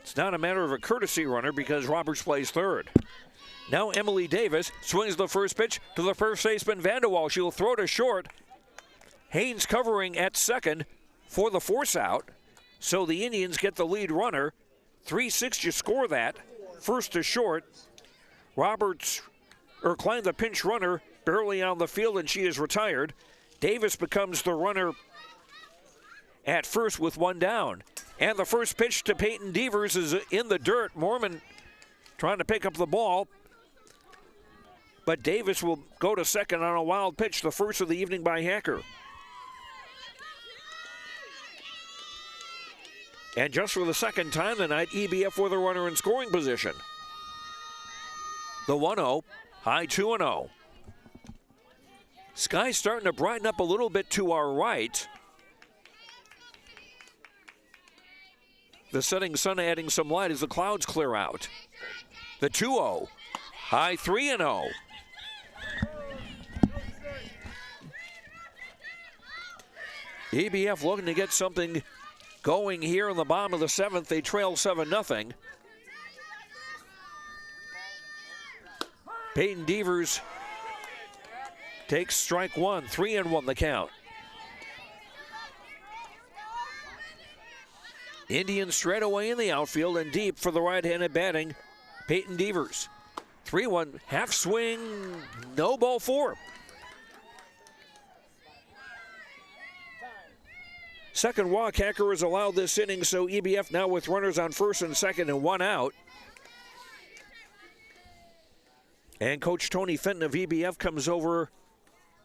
It's not a matter of a courtesy runner because Roberts plays third. Now Emily Davis swings the first pitch to the first baseman Vanderwall. She'll throw to short. Haynes covering at second for the force out. So the Indians get the lead runner. 3-6 you score that. First to short. Klein, the pinch runner, barely on the field, and she is retired. Davis becomes the runner at first with 1 down. And the first pitch to Peyton Devers is in the dirt. Mormon trying to pick up the ball. But Davis will go to second on a wild pitch, the first of the evening by Hacker. And just for the second time tonight, EBF with a runner in scoring position. The 1-0, high 2-0. Sky's starting to brighten up a little bit to our right. The setting sun adding some light as the clouds clear out. The 2-0, high 3-0. EBF looking to get something going here in the bottom of the 7th. They trail 7-0. Peyton Devers takes strike 1, 3-1 the count. Indians straight away in the outfield and deep for the right-handed batting, Peyton Devers. 3-1, half swing, no ball 4. Second walk, Hacker is allowed this inning, so EBF now with runners on first and second and 1 out. And Coach Tony Fenton of EBF comes over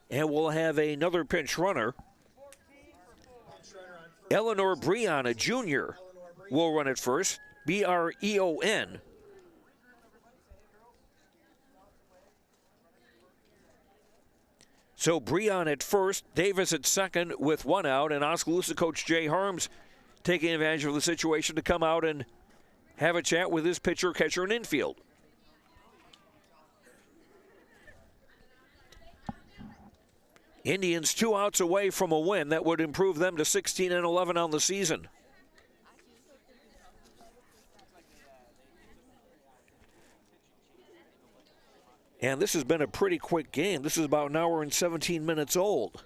and we'll have another pinch runner. Eleanor Breon, a junior, will run at first. Breon. So Breon at first, Davis at second with 1 out, and Oskaloosa coach Jay Harms taking advantage of the situation to come out and have a chat with his pitcher, catcher, and infield. Indians 2 outs away from a win. That would improve them to 16-11 on the season. And this has been a pretty quick game. This is about an hour and 17 minutes old.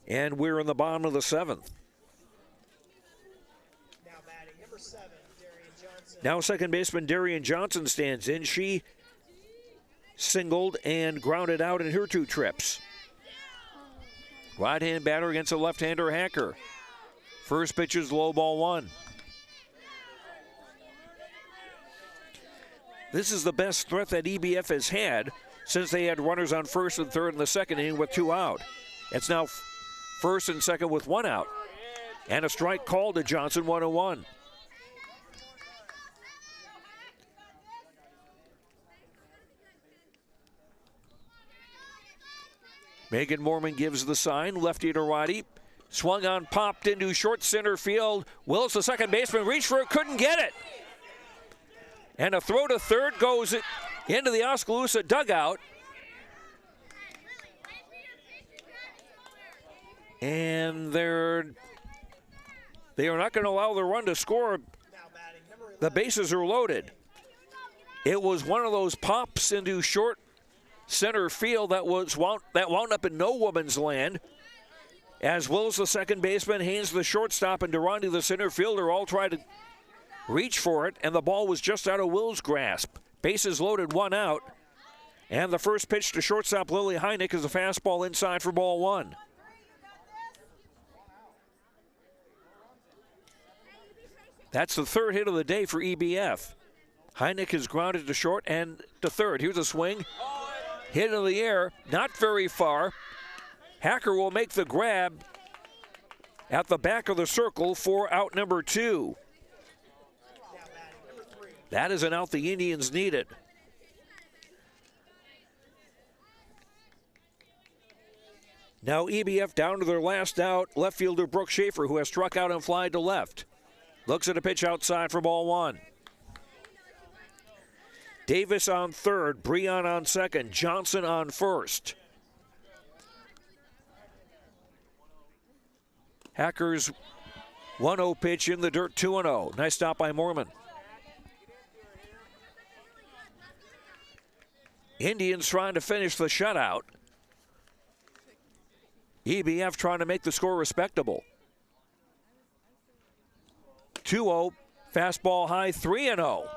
And we're in the bottom of the 7th. Now batting, number 7, Darian Now second baseman Darian Johnson stands in. She singled and grounded out in her 2 trips. Right-hand batter against a left-hander, Hacker. First pitch is low, ball 1. This is the best threat that EBF has had since they had runners on first and third in the second inning with 2 out. It's now first and second with 1 out. And a strike called to Johnson, 1-1. Megan Mormon gives the sign, lefty to righty. Swung on, popped into short center field. Wills, the second baseman, reached for it, couldn't get it. And a throw to third goes into the Oskaloosa dugout. And they are not going to allow the run to score. The bases are loaded. It was one of those pops into short center field that wound up in no woman's land. As Wills, the second baseman, Haynes, the shortstop, and Durandi, the center fielder, all tried to reach for it, and the ball was just out of Wills' grasp. Bases loaded, 1 out. And the first pitch to shortstop Lily Heineck is a fastball inside for ball 1. That's the 3rd hit of the day for EBF. Heineck is grounded to short and to third. Here's a swing. Hit in the air, not very far. Hacker will make the grab at the back of the circle for out number 2. That is an out the Indians needed. Now EBF down to their last out, left fielder Brooke Schaefer, who has struck out and flied to left. Looks at a pitch outside for ball 1. Davis on third, Breon on second, Johnson on first. Hackers 1-0 pitch in the dirt, 2-0. Nice stop by Mormon. Indians trying to finish the shutout. EBF trying to make the score respectable. 2-0, fastball high, 3-0.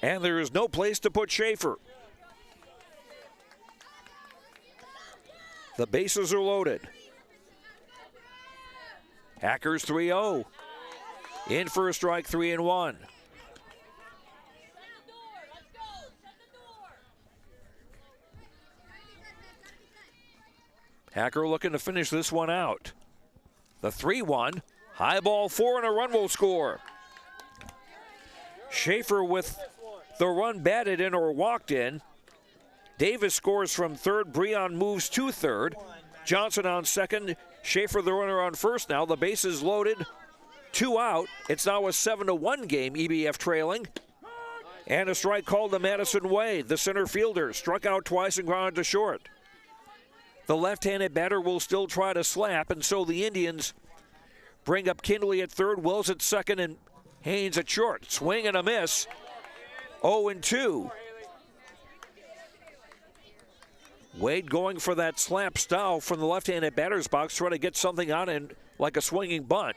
And there is no place to put Schaefer. The bases are loaded. Hackers 3-0. In for a strike, 3-1. Hacker looking to finish this one out. The 3-1. High ball 4 and a run will score. Schaefer with the run batted in or walked in. Davis scores from third. Breon moves to third. Johnson on second. Schaefer the runner on first now. The bases loaded. 2 out. It's now a 7-1 game. EBF trailing. And a strike called to Madison Wade, the center fielder. Struck out twice and grounded to short. The left-handed batter will still try to slap, and so the Indians bring up Kindley at third, Wills at second, and Haynes at short. Swing and a miss. 0-2. Wade going for that slap style from the left-handed batter's box, trying to get something on and like a swinging bunt.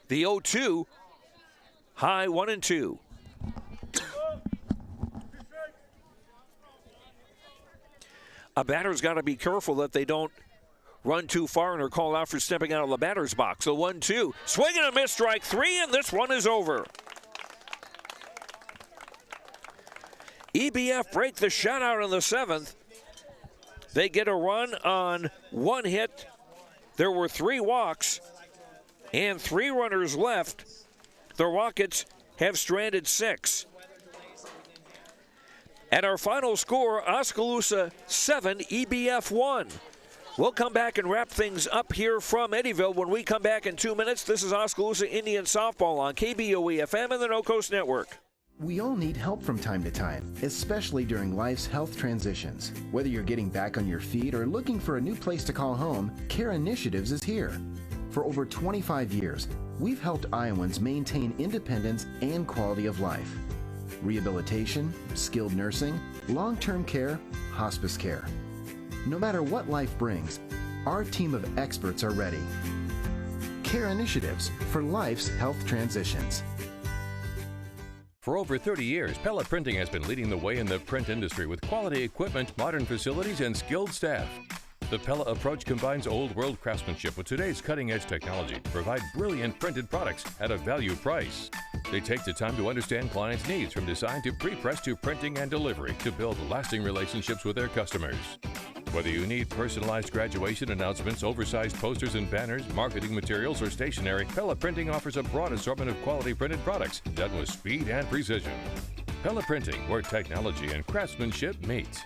The 0-2, high 1-2. A batter's got to be careful that they don't run too far and are called out for stepping out of the batter's box. So 1-2, swing and a miss, strike 3, and this one is over. EBF break the shutout in the 7th. They get a run on 1 hit. There were 3 walks and 3 runners left. The Rockets have stranded 6. And our final score, Oskaloosa 7, EBF 1. We'll come back and wrap things up here from Eddyville when we come back in 2 minutes. This is Oskaloosa Indian Softball on KBOE-FM and the No Coast Network. We all need help from time to time, especially during life's health transitions. Whether you're getting back on your feet or looking for a new place to call home, Care Initiatives is here. For over 25 years, we've helped Iowans maintain independence and quality of life. Rehabilitation, skilled nursing, long-term care, hospice care. No matter what life brings, our team of experts are ready. Care Initiatives for life's health transitions. For over 30 years, Pella Printing has been leading the way in the print industry with quality equipment, modern facilities, and skilled staff. The Pella approach combines old-world craftsmanship with today's cutting-edge technology to provide brilliant printed products at a value price. They take the time to understand clients' needs from design to pre-press to printing and delivery to build lasting relationships with their customers. Whether you need personalized graduation announcements, oversized posters and banners, marketing materials, or stationery, Pella Printing offers a broad assortment of quality printed products done with speed and precision. Pella Printing, where technology and craftsmanship meet.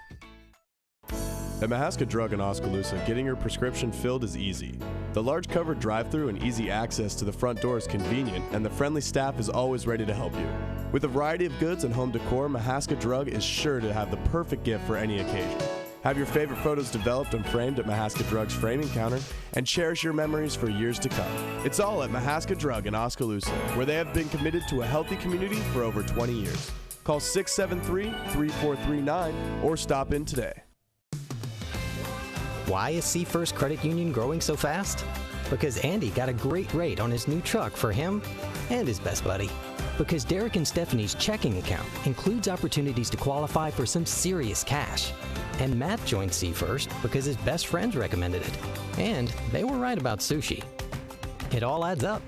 At Mahaska Drug in Oskaloosa, getting your prescription filled is easy. The large covered drive-thru and easy access to the front door is convenient, and the friendly staff is always ready to help you. With a variety of goods and home decor, Mahaska Drug is sure to have the perfect gift for any occasion. Have your favorite photos developed and framed at Mahaska Drug's framing counter, and cherish your memories for years to come. It's all at Mahaska Drug in Oskaloosa, where they have been committed to a healthy community for over 20 years. Call 673-3439 or stop in today. Why is Sea First Credit Union growing so fast? Because Andy got a great rate on his new truck for him and his best buddy. Because Derek and Stephanie's checking account includes opportunities to qualify for some serious cash. And Matt joined Sea First because his best friends recommended it. And they were right about sushi. It all adds up.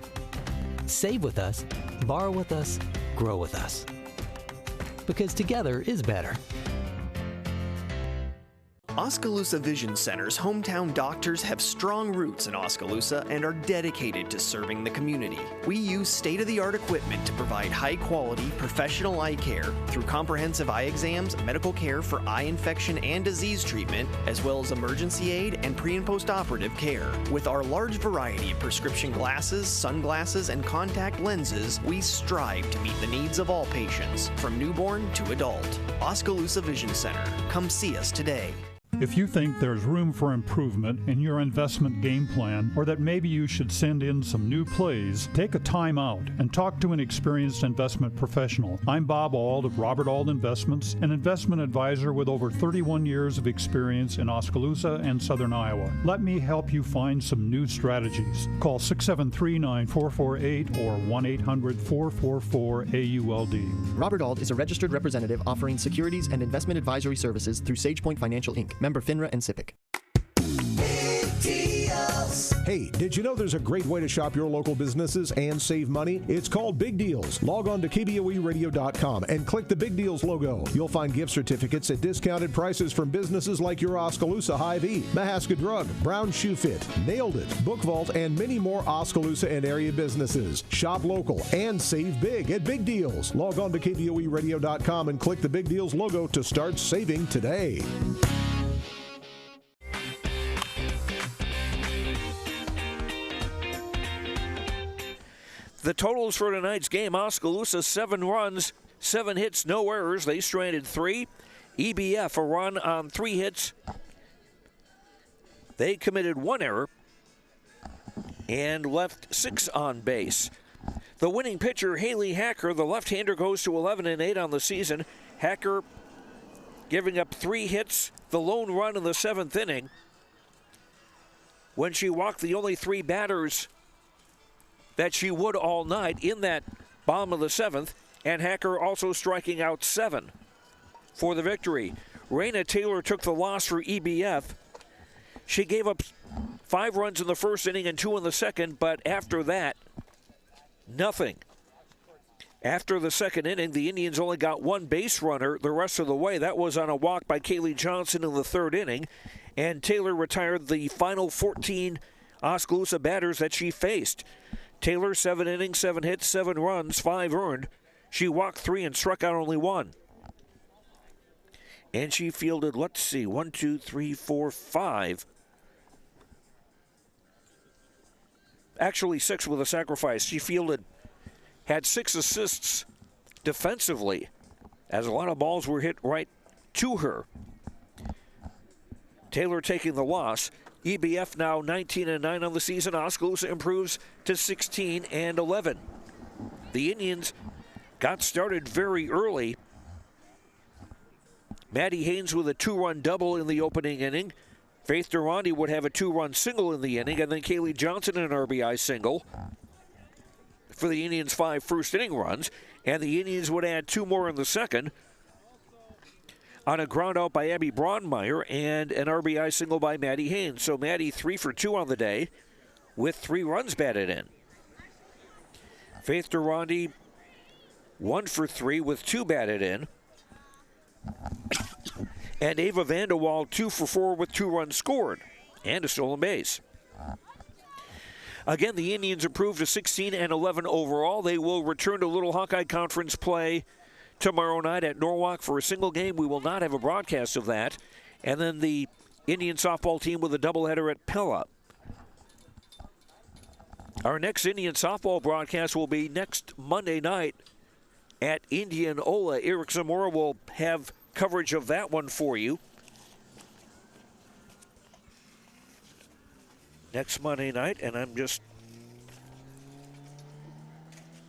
Save with us, borrow with us, grow with us. Because together is better. Oskaloosa Vision Center's hometown doctors have strong roots in Oskaloosa and are dedicated to serving the community. We use state-of-the-art equipment to provide high-quality, professional eye care through comprehensive eye exams, medical care for eye infection and disease treatment, as well as emergency aid and pre- and post-operative care. With our large variety of prescription glasses, sunglasses, and contact lenses, we strive to meet the needs of all patients, from newborn to adult. Oskaloosa Vision Center. Come see us today. If you think there's room for improvement in your investment game plan, or that maybe you should send in some new plays, take a time out and talk to an experienced investment professional. I'm Bob Auld of Robert Auld Investments, an investment advisor with over 31 years of experience in Oskaloosa and Southern Iowa. Let me help you find some new strategies. Call 673-9448 or 1-800-444-AULD. Robert Auld is a registered representative offering securities and investment advisory services through SagePoint Financial Inc., member FINRA and SIPC. Hey, did you know there's a great way to shop your local businesses and save money? It's called Big Deals. Log on to KBOEradio.com and click the Big Deals logo. You'll find gift certificates at discounted prices from businesses like your Oskaloosa Hy-Vee, Mahaska Drug, Brown Shoe Fit, Nailed It, Book Vault, and many more Oskaloosa and area businesses. Shop local and save big at Big Deals. Log on to KBOEradio.com and click the Big Deals logo to start saving today. The totals for tonight's game: Oskaloosa 7 runs, 7 hits, no errors. They stranded 3. EBF a run on 3 hits. They committed 1 error and left 6 on base. The winning pitcher, Haley Hacker, the left-hander, goes to 11-8 on the season. Hacker giving up 3 hits, the lone run in the 7th inning, when she walked the only 3 batters that she would all night in that bottom of the 7th, and Hacker also striking out 7 for the victory. Raina Taylor took the loss for EBF. She gave up 5 runs in the first inning and 2 in the second, but after that, nothing. After the 2nd inning, the Indians only got 1 base runner the rest of the way. That was on a walk by Kaylee Johnson in the 3rd inning, and Taylor retired the final 14 Oskaloosa batters that she faced. Taylor, 7 innings, 7 hits, 7 runs, 5 earned. She walked 3 and struck out only 1. And she fielded, 1, 2, 3, 4, 5. Actually 6 with a sacrifice. She had 6 assists defensively, as a lot of balls were hit right to her. Taylor taking the loss. EBF now 19-9 on the season. Oskaloosa improves to 16-11. The Indians got started very early. Maddie Haynes with a 2-run double in the opening inning. Faith Durrani would have a 2-run single in the inning, and then Kaylee Johnson an RBI single for the Indians' 5 first-inning runs, and the Indians would add 2 more in the second on a ground out by Abby Braunmeyer and an RBI single by Maddie Haynes. So Maddie 3 for 2 on the day with 3 runs batted in. Faith Durrani 1 for 3 with 2 batted in. And Ava Vanderwall 2 for 4 with 2 runs scored and a stolen base. Again, the Indians improved to 16-11 overall. They will return to Little Hawkeye Conference play tomorrow night at Norwalk for a single game. We will not have a broadcast of that. And then the Indian softball team with a doubleheader at Pella. Our next Indian softball broadcast will be next Monday night at Indianola. Eric Zamora will have coverage of that one for you. Next Monday night, and I'm just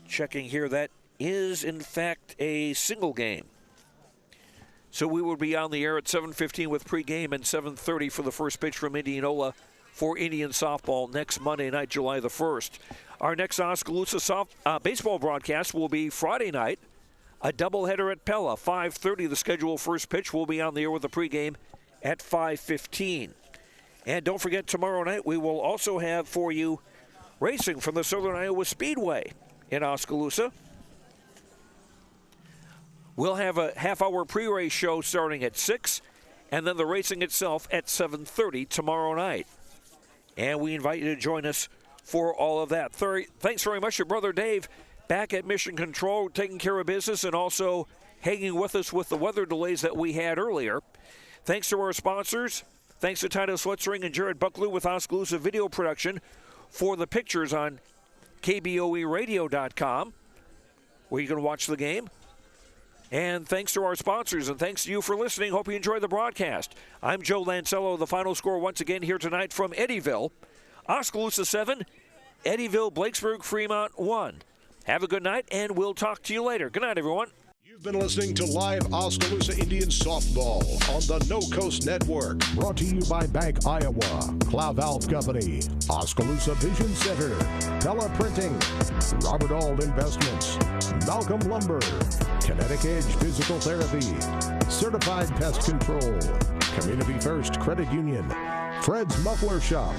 checking here. That is, in fact, a single game. So we will be on the air at 7:15 with pregame and 7:30 for the first pitch from Indianola for Indian softball next Monday night, July the 1st. Our next Oskaloosa baseball broadcast will be Friday night, a doubleheader at Pella, 5:30. The scheduled first pitch will be on the air with the pregame at 5:15. And don't forget, tomorrow night we will also have for you racing from the Southern Iowa Speedway in Oskaloosa. We'll have a half-hour pre-race show starting at 6, and then the racing itself at 7:30 tomorrow night. And we invite you to join us for all of that. Thanks very much to Brother Dave back at Mission Control, taking care of business and also hanging with us with the weather delays that we had earlier. Thanks to our sponsors. Thanks to Titus Schwetzering and Jared Bucklew with Oskaloosa Video Production for the pictures on KBOEradio.com, where you can watch the game. And thanks to our sponsors, and thanks to you for listening. Hope you enjoyed the broadcast. I'm Joe Lancello. The final score once again here tonight from Eddyville. Oskaloosa 7, Eddyville, Blakesburg, Fremont 1. Have a good night, and we'll talk to you later. Good night, everyone. You've been listening to live Oskaloosa Indians softball on the No Coast Network. Brought to you by Bank Iowa, Cloud Valve Company, Oskaloosa Vision Center, Pella Printing, Robert Auld Investments, Malcolm Lumber, Kinetic Edge Physical Therapy, Certified Pest Control, Community First Credit Union, Fred's Muffler Shop,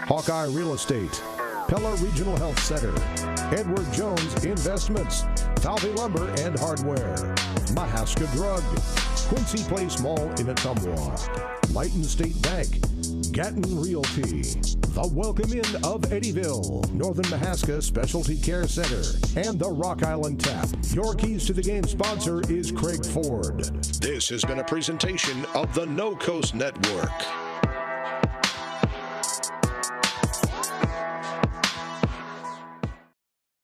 Hawkeye Real Estate, Pella Regional Health Center, Edward Jones Investments, Falvey Lumber and Hardware, Mahaska Drug, Quincy Place Mall in Ottumwa, Lighton State Bank, Gatton Realty, the Welcome Inn of Eddyville, Northern Mahaska Specialty Care Center, and the Rock Island Tap. Your Keys to the Game sponsor is Craig Ford. This has been a presentation of the No Coast Network.